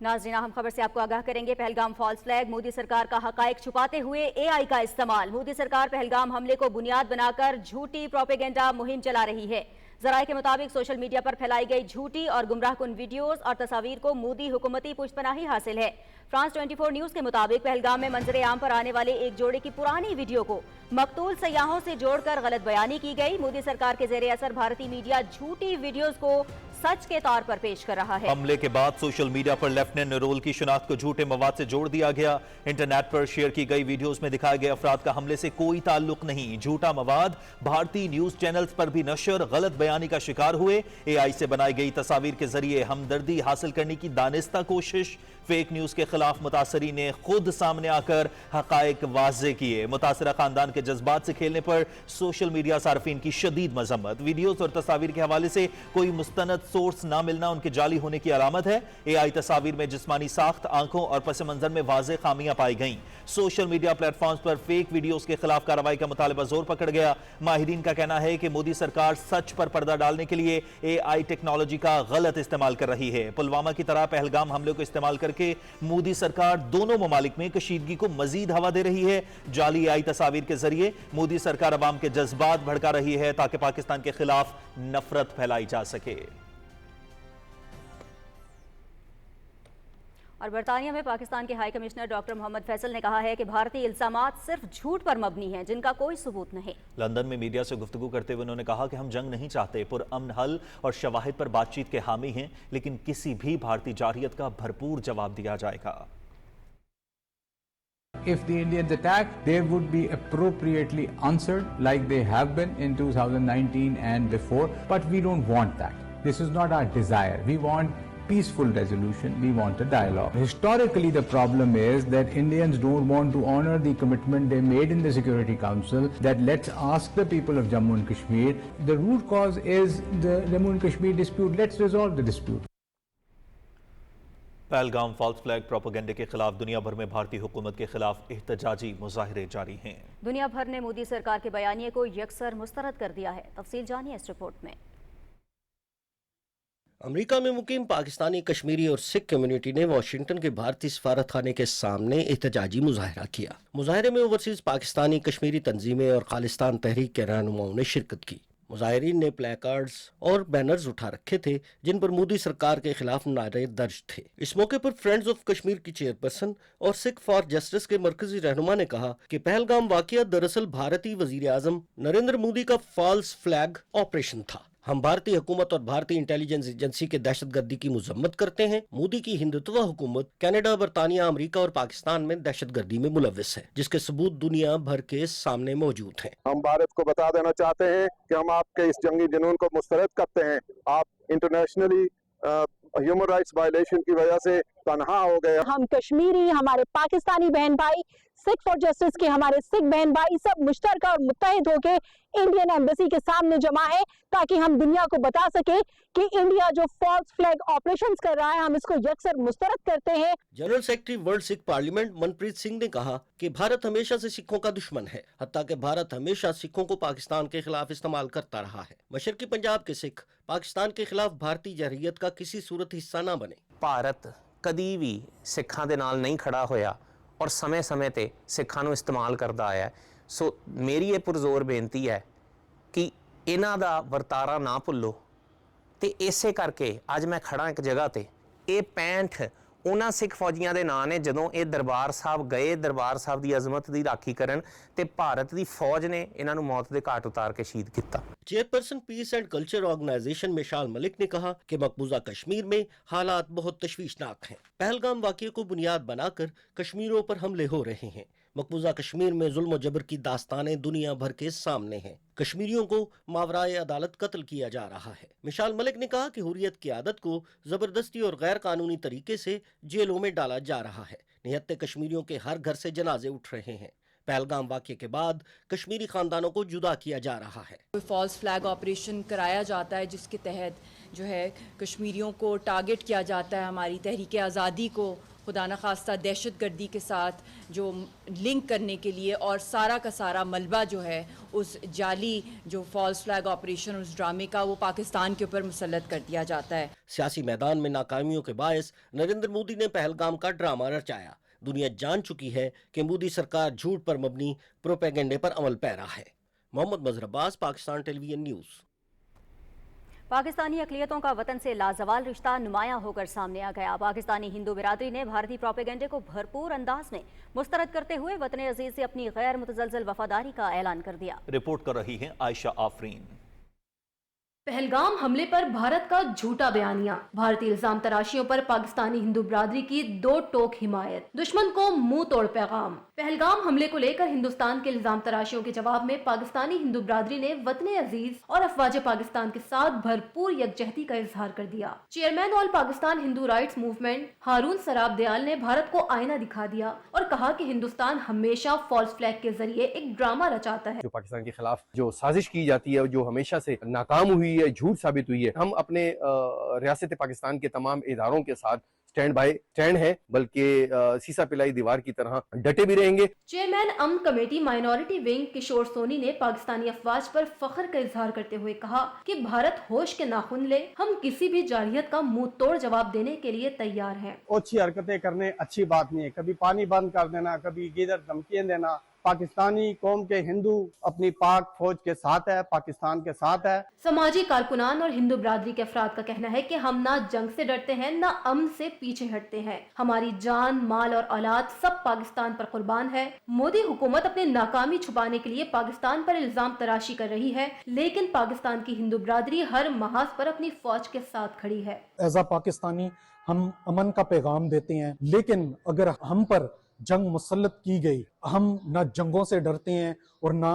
नाज़रीन, हम खबर से आपको आगाह करेंगे। पहलगाम फॉल्स फ्लैग, मोदी सरकार का हकायक छुपाते हुए एआई का इस्तेमाल। मोदी सरकार पहलगाम हमले को बुनियाद बनाकर झूठी प्रोपेगेंडा मुहिम चला रही है। ज़राए के मुताबिक सोशल मीडिया पर फैलाई गई झूठी और गुमराहकुन वीडियोस और तस्वीर को मोदी हुकूमती पुष्पनाही हासिल है। फ्रांस 24 न्यूज़ के मुताबिक पहलगाम में मंजरे आम पर आने वाले एक जोड़े की पुरानी वीडियो को मकतूल सयाहों से जोड़कर गलत बयानी की गई। मोदी सरकार के ज़ेरे असर भारतीय मीडिया झूठी वीडियोस को सच के तौर पर पेश कर रहा है। हमले के बाद सोशल मीडिया पर लेफ्टिनेंट नरोल की शिनाख्त को झूठे मवाद से जोड़ दिया गया। इंटरनेट पर शेयर की गई वीडियोस में दिखाए गए अफराद का हमले से कोई ताल्लुक नहीं। झूठा मवाद भारतीय न्यूज चैनल्स पर भी नशर, गलत बयानी का शिकार हुए। एआई से बनाई गई तस्वीर के जरिए हमदर्दी हासिल करने की दानिस्ता कोशिश। फेक न्यूज के खिलाफ मुतासरीन ने खुद सामने आकर हकायक वाज़े किए। मुतासरा खानदान के जज्बात से खेलने पर सोशल मीडिया सार्फिन की शदीद मजम्मत। वीडियोस और तस्वीर के हवाले से कोई मुस्तनद सोर्स ना मिलना उनके जाली होने की अलामत है। एआई तस्वीर में जिस्मानी साख्त, आंखों और पस मंजर में वाज़े खामियां पाई गईं। सोशल मीडिया प्लेटफॉर्म्स पर फेक वीडियोस के खिलाफ कार्रवाई का मुतालबा जोर पकड़ गया। माहिरीन का कहना है कि मोदी सरकार सच पर पर्दा डालने के लिए एआई टेक्नोलॉजी का गलत इस्तेमाल कर रही है। पुलवामा की तरह पहलगाम हमले को इस्तेमाल करके मोदी सरकार दोनों ममालिक में कशीदगी को मजीद हवा दे रही है। जाली एआई तस्वीर के जरिए मोदी सरकार अवाम के जज्बात भड़का रही है ताकि पाकिस्तान के खिलाफ नफरत फैलाई जा सके। और बरतानिया में पाकिस्तान के high commissioner doctor Mohammad Faisal ने कहा है कि भारतीय इल्जामात सिर्फ झूठ पर मबनी हैं, जिनका कोई सबूत नहीं। लंदन में मीडिया से गुफ्तगू करते हुए उन्होंने कहा कि हम जंग नहीं चाहते, पुरअमन हल और शवाहिद पर बातचीत के हामी हैं, लेकिन किसी भी भारतीय जारियत का भरपूर जवाब दिया जाएगा। If the Indians attack, they would be appropriately answered like they have been in 2019 and before, but we don't want that. This is not our desire. We want peaceful resolution. We want a dialogue. Historically, the problem is that Indians don't want to honor the commitment they made in the Security Council that let's ask the people of Jammu and Kashmir. The root cause is the Jammu and Kashmir dispute. Let's resolve the dispute. Pahalgam false flag प्रोपेगेंडे के खिलाफ दुनिया भर में भारतीय हुकूमत के खिलाफ एहतजाजी मुजाहिरे जारी हैं। दुनिया भर ने मोदी सरकार के बयानिए को यकसर मुस्तरद कर दिया है। तफसील जानिए इस रिपोर्ट में। अमेरिका में मुकीम पाकिस्तानी कश्मीरी और सिख कम्युनिटी ने वाशिंगटन के भारतीय सफारत खाने के सामने एहतजाजी मुजाहरा किया। मुजाहरे में ओवरसीज पाकिस्तानी कश्मीरी तंजीमें और खालिस्तान तहरीक के रहनुमाओं ने शिरकत की। मुजाहिरीन ने प्लेकार्ड्स और बैनर्स उठा रखे थे जिन पर मोदी सरकार के खिलाफ नारे दर्ज थे। इस मौके पर फ्रेंड्स ऑफ कश्मीर की चेयरपर्सन और सिख फॉर जस्टिस के मरकजी रहनुमा ने कहा कि पहलगाम वाकया दरअसल भारतीय वजीर आजम नरेंद्र मोदी का फॉल्स फ्लैग ऑपरेशन था। हम भारतीय हुकूमत और भारतीय इंटेलिजेंस एजेंसी के दहशतगर्दी की मजम्मत करते हैं। मोदी की हिंदुत्व हुकूमत कनाडा, बरतानिया, अमेरिका और पाकिस्तान में दहशतगर्दी में मुलविस है, जिसके सबूत दुनिया भर के सामने मौजूद हैं। हम भारत को बता देना चाहते हैं कि हम आपके इस जंगी जुनून को मुस्तरद करते हैं। आप इंटरनेशनली ह्यूमन राइट्स वायलेशन की वजह से तनहा हो गए। हम कश्मीरी, हमारे पाकिस्तानी बहन भाई, सिख फॉर जस्टिस के हमारे सिख बहन भाई सब मुश्तरका और मुत्तहिद होके इंडियन एम्बेसी के सामने जमा है ताकि हम दुनिया को बता सके कि इंडिया जो फॉल्स फ्लैग ऑपरेशंस कर रहा है हम इसको यकसर मुस्तरद करते हैं। General secretary world Sikh parliament Manpreet Singh ने कहा कि भारत हमेशा से सिखों का दुश्मन है, हत्ता कि भारत हमेशा सिखों को पाकिस्तान के खिलाफ इस्तेमाल करता रहा है। मशरकी पंजाब के सिख पाकिस्तान के खिलाफ भारतीय जरहियत का किसी सूरत हिस्सा ना बने। ਭਾਰਤ ਕਦੀ ਵੀ ਸਿੱਖਾਂ ਦੇ ਨਾਲ ਨਹੀਂ ਖੜਾ ਹੋਇਆ ਔਰ ਸਮੇਂ-ਸਮੇਂ ਤੇ ਸਿੱਖਾਂ ਨੂੰ ਇਸਤੇਮਾਲ ਕਰਦਾ ਆਇਆ। ਸੋ ਮੇਰੀ ਇਹ ਪੁਰਜ਼ੋਰ ਬੇਨਤੀ ਹੈ ਕਿ ਇਹਨਾਂ ਦਾ ਵਰਤਾਰਾ ਨਾ ਭੁੱਲੋ ਤੇ ਇਸੇ ਕਰਕੇ ਅੱਜ ਮੈਂ ਖੜਾ ਇੱਕ ਜਗ੍ਹਾ ਤੇ ਇਹ 65 ਉਹਨਾਂ ਸਿੱਖ ਫੌਜੀਆਂ ਦੇ ਨਾਂ ਨੇ ਜਦੋਂ ਇਹ ਦਰਬਾਰ ਸਾਹਿਬ ਗਏ, ਦਰਬਾਰ ਸਾਹਿਬ ਦੀ ਅਜ਼ਮਤ ਦੀ ਰਾਖੀ ਕਰਨ ਤੇ ਭਾਰਤ ਦੀ ਫੌਜ ਨੇ ਇਹਨਾਂ ਨੂੰ ਮੌਤ ਦੇ ਘਾਟ ਉਤਾਰ ਕੇ ਸ਼ਹੀਦ ਕੀਤਾ। Chairperson peace and culture organization Mishal Malik ने कहा कि मकबूजा कश्मीर में हालात बहुत तशवीशनाक हैं। पहलगाम वाक़ये को बुनियाद बनाकर कश्मीरियों पर हमले हो रहे हैं। मकबूजा कश्मीर में जुल्म जबर की दास्तानें दुनिया भर के सामने हैं। कश्मीरियों को मावराए अदालत कत्ल किया जा रहा है। मिशाल मलिक ने कहा कि हुर्रियत की आदत को जबरदस्ती और गैर कानूनी तरीके से जेलों में डाला जा रहा है। निहत्ते कश्मीरियों के हर घर से जनाजे उठ रहे हैं। पहलगाम वाक़ये के बाद कश्मीरी खानदानों को जुदा किया जा रहा है। फॉल्स फ्लैग ऑपरेशन कराया जाता है जिसके तहत جو ہے کشمیریوں کو ٹارگٹ کیا جاتا ہے، ہماری تحریک آزادی کو خدا نخواستہ دہشت گردی کے ساتھ جو لنک کرنے کے لیے، اور سارا کا سارا ملبہ جو ہے اس جعلی جو فالس فلیگ آپریشن، اس ڈرامے کا، وہ پاکستان کے اوپر مسلط کر دیا جاتا ہے۔ سیاسی میدان میں ناکامیوں کے باعث نریندر مودی نے پہلگام کا ڈرامہ رچایا۔ دنیا جان چکی ہے کہ مودی سرکار جھوٹ پر مبنی پروپیگنڈے پر عمل پیرا ہے۔ محمد مظہر عباس، پاکستان ٹیلی ویژن نیوز۔ پاکستانی اقلیتوں کا وطن سے لازوال رشتہ نمایاں ہو کر سامنے آ گیا۔ پاکستانی ہندو برادری نے بھارتی پروپیگنڈے کو بھرپور انداز میں مسترد کرتے ہوئے وطن عزیز سے اپنی غیر متزلزل وفاداری کا اعلان کر دیا۔ رپورٹ کر رہی ہیں عائشہ آفرین۔ پہلگام حملے پر بھارت کا جھوٹا بیانیہ، بھارتی الزام تراشیوں پر پاکستانی ہندو برادری کی دو ٹوک حمایت، دشمن کو منہ توڑ پیغام۔ پہلگام حملے کو لے کر ہندوستان کے الزام تراشیوں کے جواب میں پاکستانی ہندو برادری نے وطن عزیز اور افواج پاکستان کے ساتھ بھرپور یکجہتی کا اظہار کر دیا۔ چیئرمین آل پاکستان ہندو رائٹس موومنٹ ہارون سراب دیال نے بھارت کو آئینہ دکھا دیا اور کہا کہ ہندوستان ہمیشہ فالس فلیگ کے ذریعے ایک ڈرامہ رچاتا ہے۔ جو پاکستان کے خلاف جو سازش کی جاتی ہے، جو ہمیشہ سے ناکام ہوئی ہے، جھوٹ ثابت ہوئی ہے، ہم اپنے ریاست پاکستان کے تمام اداروں کے ساتھ اسٹینڈ ہے، بلکہ سیسا پلائی دیوار کی طرح ڈٹے بھی رہیں گے۔ چیئرمین امن کمیٹی مائنورٹی ونگ کشور سونی نے پاکستانی افواج پر فخر کا اظہار کرتے ہوئے کہا کہ بھارت ہوش کے ناخن لے، ہم کسی بھی جارحیت کا منہ توڑ جواب دینے کے لیے تیار ہیں۔ اچھی حرکتیں کرنے اچھی بات نہیں ہے، کبھی پانی بند کر دینا، کبھی گیدر دھمکیاں دینا۔ پاکستانی قوم کے ہندو اپنی پاک فوج کے ساتھ ہے، پاکستان کے ساتھ ہے۔ سماجی کارکنان اور ہندو برادری کے افراد کا کہنا ہے کہ ہم نہ جنگ سے ڈرتے ہیں، نہ امن سے پیچھے ہٹتے ہیں، ہماری جان، مال اور اولاد سب پاکستان پر قربان ہے۔ مودی حکومت اپنی ناکامی چھپانے کے لیے پاکستان پر الزام تراشی کر رہی ہے، لیکن پاکستان کی ہندو برادری ہر محاذ پر اپنی فوج کے ساتھ کھڑی ہے۔ ایز اے پاکستانی ہم امن کا پیغام دیتے ہیں، لیکن اگر ہم پر جنگ مسلط کی گئی، ہم نہ جنگوں سے ڈرتے ہیں اور نہ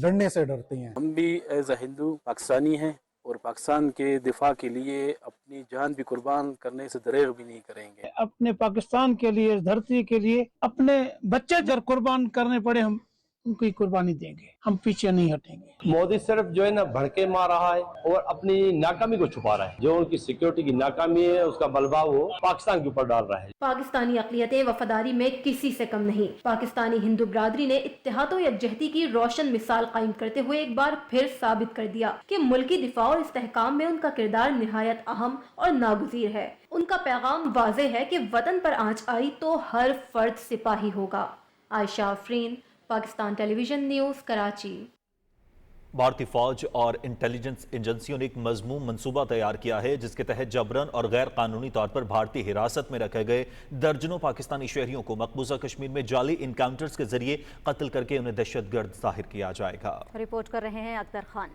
لڑنے سے ڈرتے ہیں۔ ہم بھی ایز اے ہندو پاکستانی ہیں اور پاکستان کے دفاع کے لیے اپنی جان بھی قربان کرنے سے دریغ بھی نہیں کریں گے۔ اپنے پاکستان کے لیے، دھرتی کے لیے، اپنے بچے اگر قربان کرنے پڑے ہم ان کی قربانی دیں گے، ہم پیچھے نہیں ہٹیں گے۔ مودی صرف جو ہے نا بھڑکے مار رہا ہے اور اپنی ناکامی کو چھپا رہا ہے، جو ان کی سیکیورٹی کی ناکامی ہے اس کا ملبہ وہ پاکستان کے اوپر ڈال رہا ہے۔ پاکستانی اقلیتیں وفاداری میں کسی سے کم نہیں۔ پاکستانی ہندو برادری نے اتحاد و یکجہتی کی روشن مثال قائم کرتے ہوئے ایک بار پھر ثابت کر دیا کہ ملکی دفاع اور استحکام میں ان کا کردار نہایت اہم اور ناگزیر ہے۔ ان کا پیغام واضح ہے کہ وطن پر آنچ آئی تو ہر فرد سپاہی ہوگا۔ عائشہ آفرین، پاکستان ٹیلی ویژن نیوز، کراچی۔ بھارتی فوج اور انٹیلیجنس ایجنسیوں نے ایک مضمون منصوبہ تیار کیا ہے جس کے تحت جبراً اور غیر قانونی طور پر بھارتی حراست میں رکھے گئے درجنوں پاکستانی شہریوں کو مقبوضہ کشمیر میں جعلی انکاؤنٹرز کے ذریعے قتل کر کے انہیں دہشت گرد ظاہر کیا جائے گا۔ رپورٹ کر رہے ہیں اکبر خان۔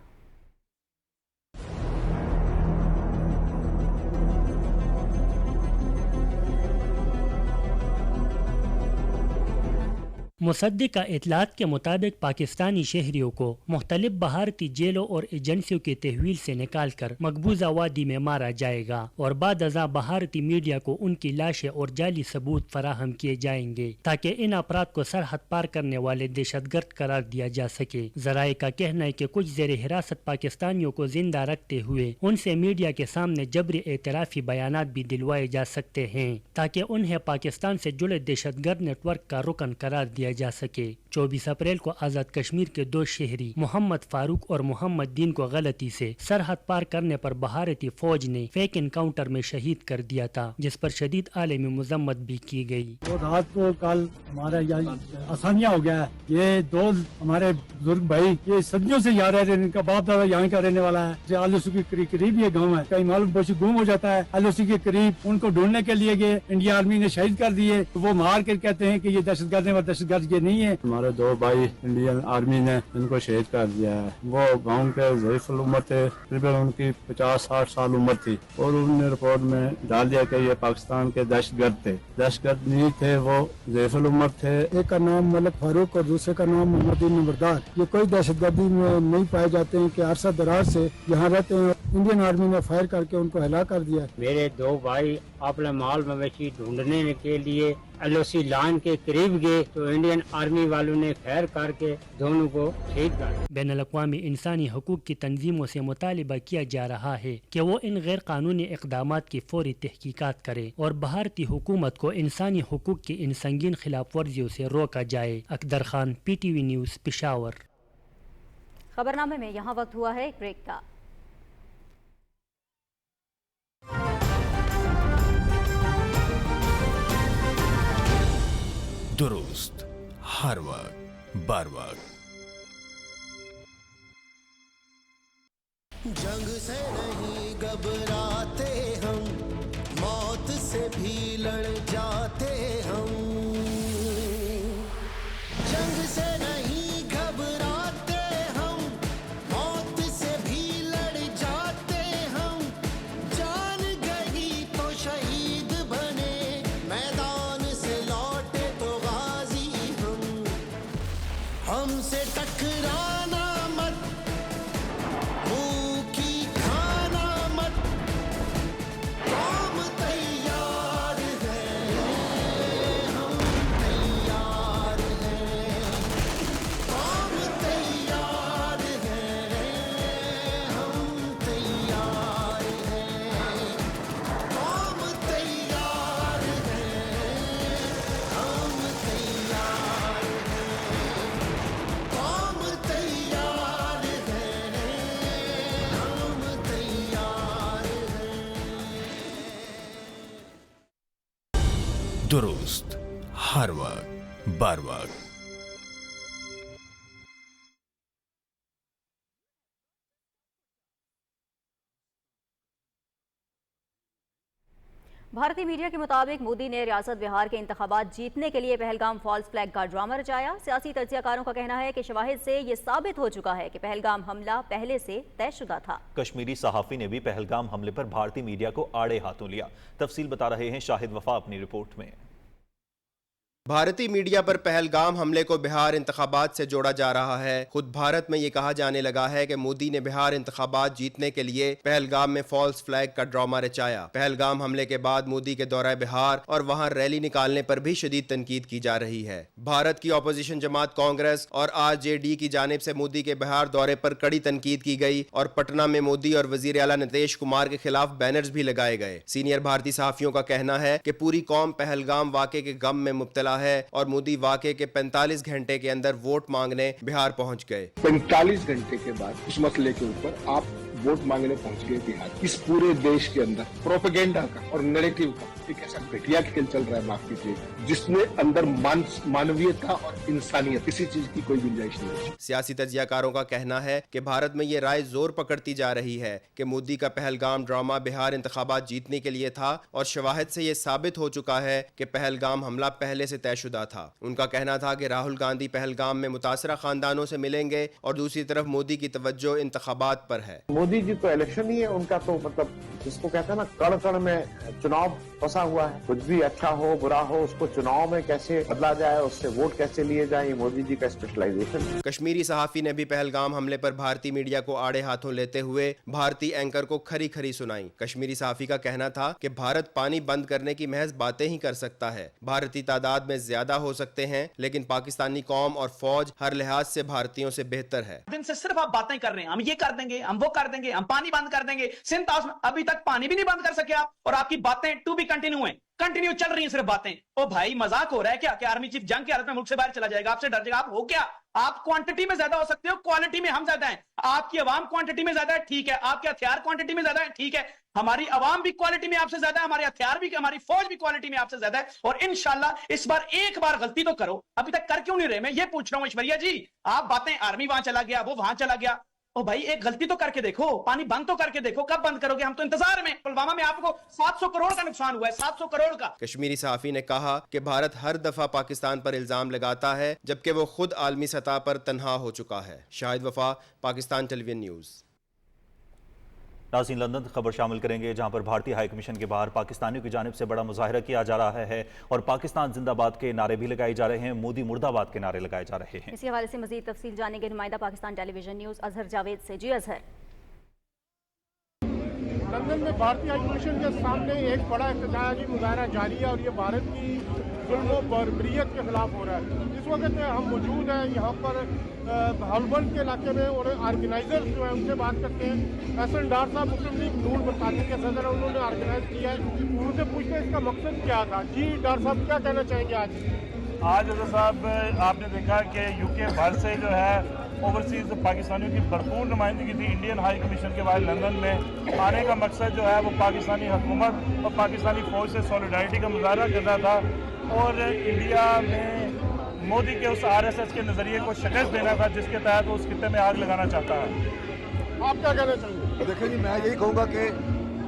مصدقہ اطلاعات کے مطابق پاکستانی شہریوں کو مختلف بھارتی جیلوں اور ایجنسیوں کے تحویل سے نکال کر مقبوضہ وادی میں مارا جائے گا اور بعد ازاں بھارتی میڈیا کو ان کی لاشیں اور جعلی ثبوت فراہم کیے جائیں گے تاکہ ان افراد کو سرحد پار کرنے والے دہشت گرد قرار دیا جا سکے۔ ذرائع کا کہنا ہے کہ کچھ زیر حراست پاکستانیوں کو زندہ رکھتے ہوئے ان سے میڈیا کے سامنے جبری اعترافی بیانات بھی دلوائے جا سکتے ہیں تاکہ انہیں پاکستان سے جڑے دہشت گرد نیٹ ورک کا رکن قرار دیا جا سکے۔ 24 اپریل کو آزاد کشمیر کے دو شہری محمد فاروق اور محمد دین کو غلطی سے سرحد پار کرنے پر بھارتی فوج نے فیک انکاؤنٹر میں شہید کر دیا تھا، جس پر شدید عالمی مذمت بھی کی گئی۔ رات کو کل ہمارا آسانیاں ہو گیا ہے، یہ دو ہمارے بزرگ بھائی یہ صدیوں سے یہاں رہ رہے ہیں، ان کا باپ دادا یہاں کا رہنے والا ہے۔ آلوسی کے قریب یہ گاؤں ہے، کئی معلوم پوچھ گم ہو جاتا ہے۔ آلوسی کے قریب ان کو ڈھونڈنے کے لیے گئے، انڈیا آرمی نے شہید کر دیے، وہ مار کر کہتے ہیں کہ یہ دہشت گرد ہے، دہشت گرد یہ نہیں ہے۔ ہمارے دو بھائی انڈین آرمی نے ان کو شہید کر دیا ہے۔ وہ گاؤں کے ضعیف العمر تھے، تقریباً ان کی 50-60 سال عمر تھی، اور انہوں نے رپورٹ میں ڈال دیا کہ یہ پاکستان کے دہشت گرد تھے۔ دہشت گرد نہیں تھے، وہ ضعیف العمر تھے۔ ایک کا نام ملک فاروق اور دوسرے کا نام محمد دین نمبردار۔ یہ کوئی دہشت گردی میں نہیں پائے جاتے ہیں کہ عرصہ دراز سے یہاں رہتے ہیں۔ انڈین آرمی نے فائر کر کے ان کو ہلاک کر دیا۔ میرے دو بھائی اپنے مال مویشی ڈھونڈنے کے لیے LOC लाइन के करीब गए तो इंडियन आर्मी वालों ने खैर करके दोनों को शहीद कर दिया। बैनुल-अक़वामी इंसानी हकूक़ की तंजीमों से मुतालिबा किया जा रहा है कि वो इन गैर कानूनी इक़दामात की फौरी तहकीकात करे और भारतीय हुकूमत को इंसानी हकूक़ की इन संगीन खिलाफ वर्जियों से रोका जाए। अकदर खान, PTV न्यूज़, पेशावर। खबरनामे में यहाँ वक्त हुआ है एक ब्रेक का। दुरुस्त हर वक्त बर वक्त। जंग से नहीं घबराते हम, मौत से भी लड़ जाते हम। जंग से नहीं घबराते हम, मौत से भी लड़ जाते हम। जान गई तो शहीद बने, मैदान से लौटे तो गाजी हम। हमसे टकराना मत, दुरुस्त हर वक्त बर वक्त। भारतीय मीडिया के मुताबिक मोदी ने रियासत बिहार के इंतखाबात जीतने के लिए पहलगाम फॉल्स फ्लैग का ड्रामा रचाया। सियासी तज्जियाकारों का कहना है कि शवाहिद से ये साबित हो चुका है कि पहलगाम हमला पहले से तयशुदा था। कश्मीरी सहाफ़ी ने भी पहलगाम हमले पर भारतीय मीडिया को आड़े हाथों लिया। तफसील बता रहे हैं शाहिद वफा अपनी रिपोर्ट में। भारतीय मीडिया पर पहलगाम हमले को बिहार इंतखाबात से जोड़ा जा रहा है। खुद भारत में ये कहा जाने लगा है कि मोदी ने बिहार इंतखाबात जीतने के लिए पहलगाम में फॉल्स फ्लैग का ड्रामा रचाया। पहलगाम हमले के बाद मोदी के दौरे बिहार और वहां रैली निकालने पर भी शदीद तनकीद की जा रही है। भारत की अपोजिशन जमात कांग्रेस और RJD की जानिब से मोदी के बिहार दौरे पर कड़ी तनकीद की गई और पटना में मोदी और वजीर आला नीतीश कुमार के खिलाफ बैनर्स भी लगाए गए। सीनियर भारतीय सहाफियों का कहना है कि पूरी कौम पहलगाम वाक़े के गम में मुब्तला है और मोदी वाक़े के 45 घंटे के अंदर वोट मांगने बिहार पहुंच गए। 45 घंटे के बाद उस मसले के ऊपर आप वोट मांगने पहुंच गए बिहार। इस पूरे देश के अंदर प्रोपेगेंडा का और नैरेटिव का एक ऐसा घटिया खेल चल रहा है, माफ कीजिए, जिसमें अंदर मानवीयता और इंसानियत किसी चीज की कोई गुंजाइश नहीं है। सियासी तज्जियाकारों का कहना है कि भारत में ये राय जोर पकड़ती जा रही है कि मोदी का पहलगाम ड्रामा बिहार इंतखाबात जीतने के लिए था और शवाहिद से ये साबित हो चुका है कि पहलगाम हमला पहले से तयशुदा था। उनका कहना था कि राहुल गांधी पहलगाम में मुतासरा खानदानों से मिलेंगे और दूसरी तरफ मोदी की तवज्जो इंतखाबात पर है। मोदी जी तो इलेक्शन ही है उनका, तो मतलब जिसको कहते हैं ना कण कण में चुनाव फंसा हुआ है। कुछ भी अच्छा हो बुरा हो उसको चुनाव में कैसे बदला जाए, उससे वोट कैसे लिए जाए, ये मोदी जी का स्पेशलाइजेशन है। कश्मीरी सहाफी ने भी पहलगाम हमले पर भारतीय मीडिया को आड़े हाथों लेते हुए भारतीय एंकर को खरी खरी सुनाई। कश्मीरी सहाफी का कहना था कि भारत पानी बंद करने की महज बातें ही कर सकता है। भारतीय तादाद में ज्यादा हो सकते हैं लेकिन पाकिस्तानी कौम और फौज हर लिहाज से भारतीयों से बेहतर है। दिन से सिर्फ आप बातें कर रहे हैं, हम ये कर देंगे, हम वो कर देंगे, हम पानी बंद कर देंगे। सिंध हाउस में अभी तक पानी भी नहीं बंद कर सके आप, और आपकी बातें टू बी कंटिन्यू है, कंटिन्यू चल रही है सिर्फ बातें। ओ भाई मजाक हो रहा है क्या? आर्मी चीफ जंग की हालत में मुल्क से बाहर चला जाएगा, आपसे डर जाएगा? आप हो क्या? आप क्वांटिटी में ज्यादा हो सकते हो, क्वालिटी में हम ज्यादा हैं। आपकी आवाम क्वांटिटी में ज्यादा है, ठीक है, आपके हथियार क्वांटिटी में ज्यादा है, ठीक है, हमारी आवाम भी क्वालिटी में आपसे ज्यादा है, हमारे हथियार भी, हमारी फौज भी क्वालिटी में आपसे ज्यादा है। और इंशाल्लाह इस बार एक बार गलती तो करो। अभी तक कर क्यों नहीं रहे? मैं ये पूछ रहा हूं ऐश्वर्या जी, आप बातें आर्मी वहां चला गया, वो वहां चला गया, ओ भाई एक गलती तो करके देखो, पानी बंद तो करके देखो। कब बंद करोगे? हम तो इंतजार में। पुलवामा में आपको 700 करोड़ का नुकसान हुआ है, 700 करोड़ का। कश्मीरी सहाफी ने कहा कि भारत हर दफा पाकिस्तान पर इल्जाम लगाता है जबकि वो खुद आलमी सतह पर तन्हा हो चुका है। शाहिद वफा, पाकिस्तान टेलीविजन न्यूज़। नाज़रीन, लंदन खबर शामिल करेंगे जहां पर भारतीय हाई कमीशन के बाहर पाकिस्तानियों की जानिब से बड़ा मुजाहिरा किया जा रहा है और पाकिस्तान जिंदाबाद के नारे भी लगाए जा रहे हैं, मोदी मुर्दाबाद के नारे लगाए जा रहे हैं। इसी हवाले से मजीद तफसील जानेंगे नुमाइंदा पाकिस्तान टेलीविजन न्यूज़ अजहर जावेद से। जी अजहर। लंदन में भारतीय हाई कमीशन के सामने एक बड़ा एहतजाजी मुजाहरा जारी है और ये भारत की जुल्म बर्बरियत के खिलाफ हो रहा है। इस वक्त हम मौजूद हैं यहाँ पर हॉलबर्न के इलाके में और ऑर्गेनाइजर्स जो है उनसे बात करते हैं। एहसन डार साहब मुस्लिम लीग नून बरतानी के सदर हैं, उन्होंने ऑर्गेनाइज किया है, उनसे पूछते हैं इसका मकसद क्या था। जी डार साहब क्या कहना चाहेंगे आज साहब आपने देखा कि यूके भर से जो है ओवरसीज़ पाकिस्तानियों की भरपूर नुमाइंदगी थी इंडियन हाई कमीशन के बाद लंदन में। आने का मकसद जो है वो पाकिस्तानी हुकूमत और पाकिस्तानी फ़ौज से सॉलिडारिटी का मुजाहरा करना था और इंडिया में मोदी के उस RSS के नज़रिए को शिकस्त देना था जिसके तहत वो उस खित्ते में आग लगाना चाहता है। आप क्या कहना चाहेंगे? देखिए जी, मैं यही कहूँगा कि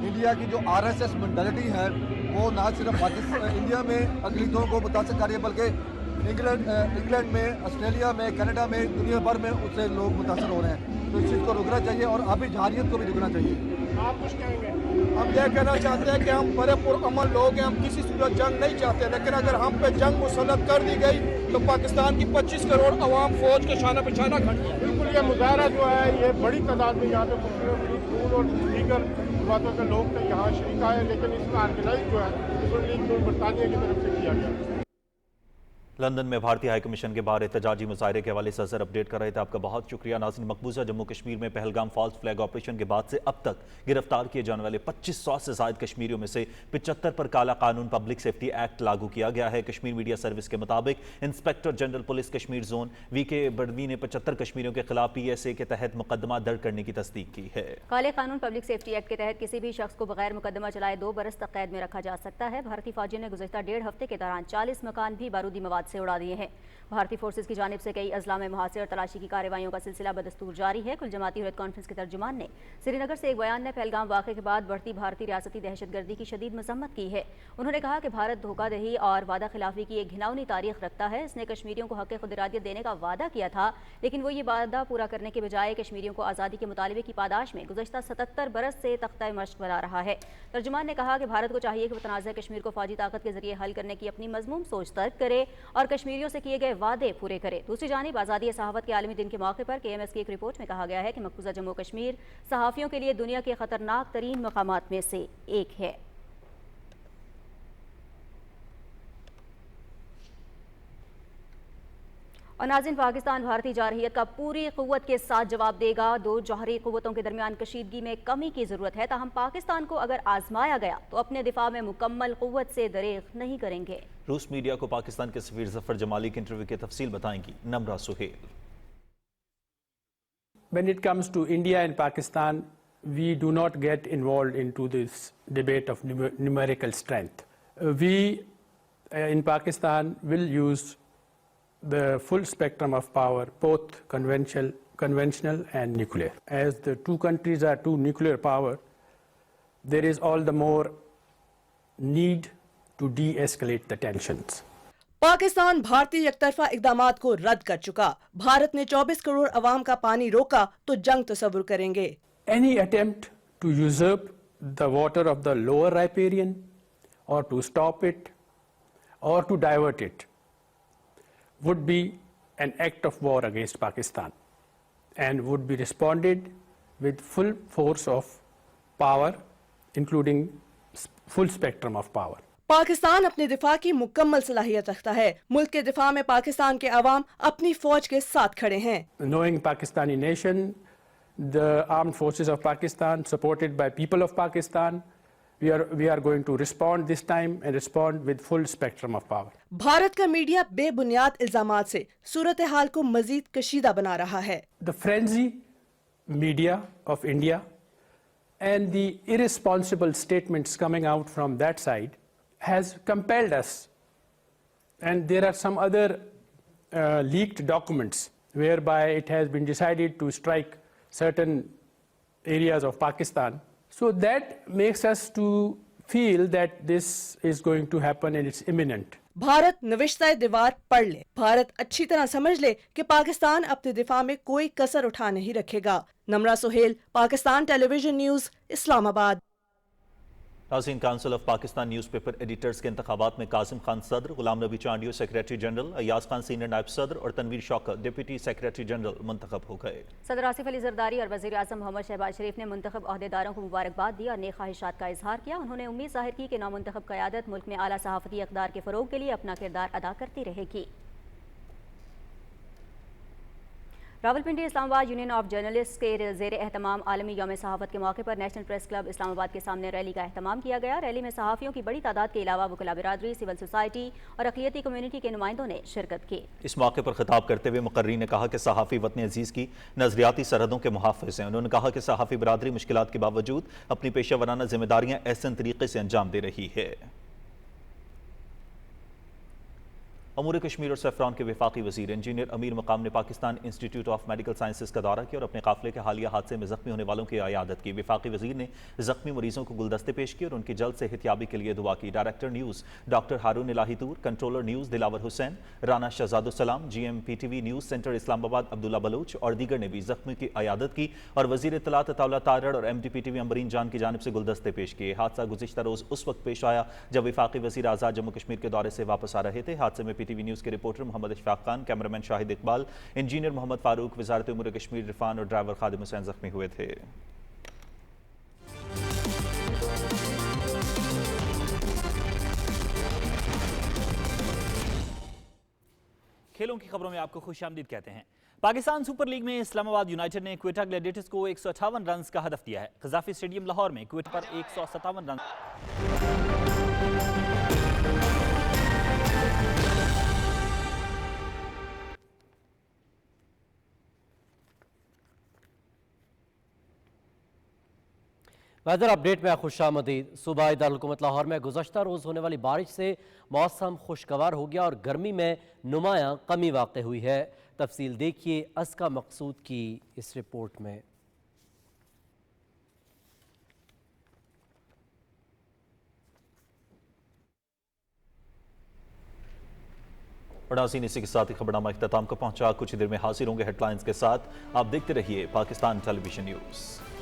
इंडिया की जो RSS मेंटालिटी है वो ना सिर्फ पाकिस्तान इंडिया में अकलीतों को मुतासर कर रही है बल्कि इंग्लैंड में, ऑस्ट्रेलिया में, कनाडा में, दुनिया भर में उससे लोग मुतासर हो रहे हैं। तो इस चीज़ को रुकना चाहिए और अभी जहारियत को भी रुकना चाहिए। आप कुछ कहेंगे? हम यह कहना चाहते हैं कि हम बड़े पुरअमल लोग हैं, हम किसी सूरत जंग नहीं चाहते, लेकिन अगर हम पे जंग मुसल्लत कर दी गई तो पाकिस्तान की 25 करोड़ अवाम फौज के शाना पेशाना खड़ी है। बिल्कुल, ये मुजाहरा जो है ये बड़ी तादाद में यहाँ पे मुस्लिम लीग नून और दीगर बातों के लोग थे यहाँ शरीक आए, लेकिन इसका ऑर्गेनाइज जो है मुस्लिम लीग नून बरतानिया की तरफ से किया गया। लंदन में भारतीय हाई कमीशन के बाहर एहतजाजी मुजाहरे के हवाले से अजहर अपडेट कर रहे थे। आपका बहुत शुक्रिया। नाज़रीन, मकबूजा जम्मू कश्मीर में पहलगाम फॉल्स फ्लैग ऑपरेशन के बाद से अब तक गिरफ्तार किए जाने वाले 2500 से ज्यादा कश्मीरियों में से 75 पर काला कानून पब्लिक सेफ्टी एक्ट लागू किया गया है। कश्मीर मीडिया सर्विस के मुताबिक inspector general police Kashmir zone VK बड़वी ने 75 कश्मीरियों के खिलाफ PSA के तहत मुकदमा दर्ज करने की तस्दीक की है। काले कानून पब्लिक सेफ्टी एक्ट के तहत किसी भी शख्स को बगैर मुकदमा चलाए 2 बरस तक कैद में रखा जा सकता है। भारतीय फौजियों ने गुज़श्ता 1.5 हफ्ते के दौरान 40 मकान भी बारूदी मवाद से उड़ा दिए हैं। भारतीय फोर्सेज की जानिब से कई अजला में मुहासे और तलाशी की कार्रवाइयों का सिलसिला बदस्तूर जारी है। कुल जमाती हुर्रियत कॉन्फ्रेंस के तर्जुमान ने श्रीनगर से एक बयान में पहलगाम वाक़े के बाद बढ़ती भारतीय रियासती दहशतगर्दी की शदीद मजम्मत की है। उन्होंने कहा कि भारत धोखादही और वादा खिलाफी की एक घिनौनी तारीख रखता है। इसने कश्मीरियों को हक़ खुद इरादियत देने का वादा किया था, लेकिन वो ये वादा पूरा करने के बजाय कश्मीरियों को आज़ादी के मुतालबे की पादाश में गुज़श्ता 77 बरस से तख्ता मश्क बना रहा है। तर्जुमान ने कहा कि भारत को चाहिए कि वो तनाज़ा कश्मीर को फौजी ताकत के जरिए हल करने की अपनी मज़मूम सोच तर्क करे और कश्मीरियों से किए गए वादे पूरे करे। दूसरी जानिब आज़ादी सहाफ़त के आलमी दिन के मौके पर KMS की एक रिपोर्ट में कहा गया है कि मकबूजा जम्मू कश्मीर सहाफ़ियों के लिए दुनिया के खतरनाक तरीन मकामात में से एक है। और नाज़रीन, पाकिस्तान भारतीय जारहियत का पूरी क़ुव्वत के साथ जवाब देगा। 2 जौहरी क़ुव्वतों के दरमियान कशीदगी में कमी की ज़रूरत है, ताहम पाकिस्तान को अगर आजमाया गया तो अपने दिफा में मुकम्मल क़ुव्वत से दरेग नहीं करेंगे। रूस मीडिया को पाकिस्तान के सफीर जफर जमाली की इंटरव्यू की तफसील बताएंगी नम्रा Suhail. When it comes to India and Pakistan, we do not get involved into this debate of numerical strength. We in Pakistan will use the full spectrum of power, both conventional and nuclear. As the two countries are two nuclear power, there is all the more need to de-escalate the tensions. Pakistan भारतीय एकतरफा इक़दामात को रद्द कर चुका। भारत ने 24 करोड़ अवाम का पानी रोका तो जंग तस्वुर करेंगे। Any attempt to usurp the water of the lower riparian or to stop it or to divert it would be an act of war against Pakistan and would be responded with full force of power, including full spectrum of power. Pakistan अपने दिफा की मुकम्मल सलाहियत रखता है। मुल्क के दिफा में पाकिस्तान के अवाम अपनी फौज के साथ खड़े हैं। Knowing Pakistani nation, the armed forces of Pakistan, supported by people of Pakistan, we are going to respond this time and respond with full spectrum of power. Bharat का मीडिया बेबुनियाद इल्जामात से सूरत हाल को मजीद कशीदा बना रहा है। The frenzy media of India and the irresponsible statements coming out from that side has compelled us, and there are some other leaked documents whereby it has been decided to strike certain areas of Pakistan. So that makes us to feel that this is going to happen and it's imminent. Bharat नविश्ता दीवार पढ़ ले। भारत अच्छी तरह समझ ले कि पाकिस्तान अपने दिफा में कोई कसर उठा नहीं रखेगा। Namra Suhail, Pakistan television news, Islamabad. नाज़रीन, council of Pakistan newspaper editors के इंतखाबात में कासिम खान सदर, Ghulam Nabi Chandio secretary general, Ayaz Khan senior नायब सदर और Tanveer Shaukat deputy secretary general मुंतखब हो गए। सदर आसिफ अली जरदारी और वज़ीर आज़म मोहम्मद शहबाज शरीफ ने मुंतखब अहदेदारों को मुबारकबाद दी और नेक ख्वाहिशात का इजहार किया। उन्होंने उम्मीद ज़ाहिर की कि नौमुंतखब क़यादत मुल्क में आला सहाफ़ती इक़दार के फ़रोग़ के लिए अपना किरदार अदा करती रहेगी। Rawalpindi Islamabad union of journalist के ज़ेर एहतमाम आलमी यौम सहाफ़त के मौके पर नेशनल प्रेस क्लब इस्लामाबाद के सामने रैली का एहतमाम किया गया। रैली में सहाफ़ियों की बड़ी तादाद के अलावा वकला बिरादरी, सिविल सोसाइटी और अक़लियती कम्यूनिटी के नुमाइंदों ने शिरकत की। इस मौके पर खिताब करते हुए मुकर्री ने कहा कि सहाफ़ी वतन अजीज़ की नज़रियाती सरहदों के मुहाफ़िज़ हैं। उन्होंने कहा कि सहाफ़ी बिरादरी मुश्किलात के बावजूद अपनी पेशा वराना जिम्मेदारियाँ एहसन तरीके से अंजाम दे रही है। अमूर कश्मीर और सैफरान के वफाकी वज़ीर इंजीनियर अमीर मकाम ने Pakistan institute of medical sciences का दौरा किया और अपने काफ़िले के हालिया हादसे में ज़ख्मी होने वालों की इयादत की। वफाकी वज़ीर ने ज़ख्मी मरीजों को गुलदस्ते पेश किए और उनकी जल्द सेहतियाबी के लिए दुआ की। Director news doctor Haroon Ilahi Toor, controller news Dilawar Hussain, Rana Shahzadussalam, GM PTV news centre Islamabad Abdullah Baloch और दीगर ने भी ज़ख्मी की इयादत की और वज़ीर इत्तलात अताउल्लाह तारड़ और MD PTV अम्बरीन जान की जानिब से गुलदस्ते पेश किए। हादसा गुज़िश्ता रोज़ उस वक्त पेश आया जब वफाकी वज़ीर आज़ाद जम्मू कश्मीर के दौरे से वापस आ रहे थे। हादसे में PTV न्यूज़ के reporter Mohammad Ishfaq Khan, cameraman Shahid Iqbal, engineer Mohammad Farooq, वज़ारत उमूर कश्मीर इरफान और ड्राइवर खादिम हुसैन जख्मी हुए थे। खेलों की खबरों में आपको खुशामदीद कहते हैं। पाकिस्तान सुपर लीग में इस्लामाबाद यूनाइटेड ने क्वेटा ग्लैडिएटर्स को 158 रन का हदफ दिया है। क़ज़ाफ़ी स्टेडियम लाहौर में क्वेटा पर 157 रन। वेदर अपडेट में खुशामदीद। सूबा दारुल-हुकूमत लाहौर में गुज़श्ता रोज़ होने वाली बारिश से मौसम खुशगवार हो गया और गर्मी में नुमायां कमी वाक़ हुई है। तफसील देखिए अस्का मकसूद की इस रिपोर्ट में। नाज़रीन, इसी के साथ ही खबरनामा इख्तिताम को पहुंचा। कुछ ही देर में हाजिर होंगे हेडलाइंस के साथ। आप देखते रहिए पाकिस्तान टेलीविजन न्यूज़।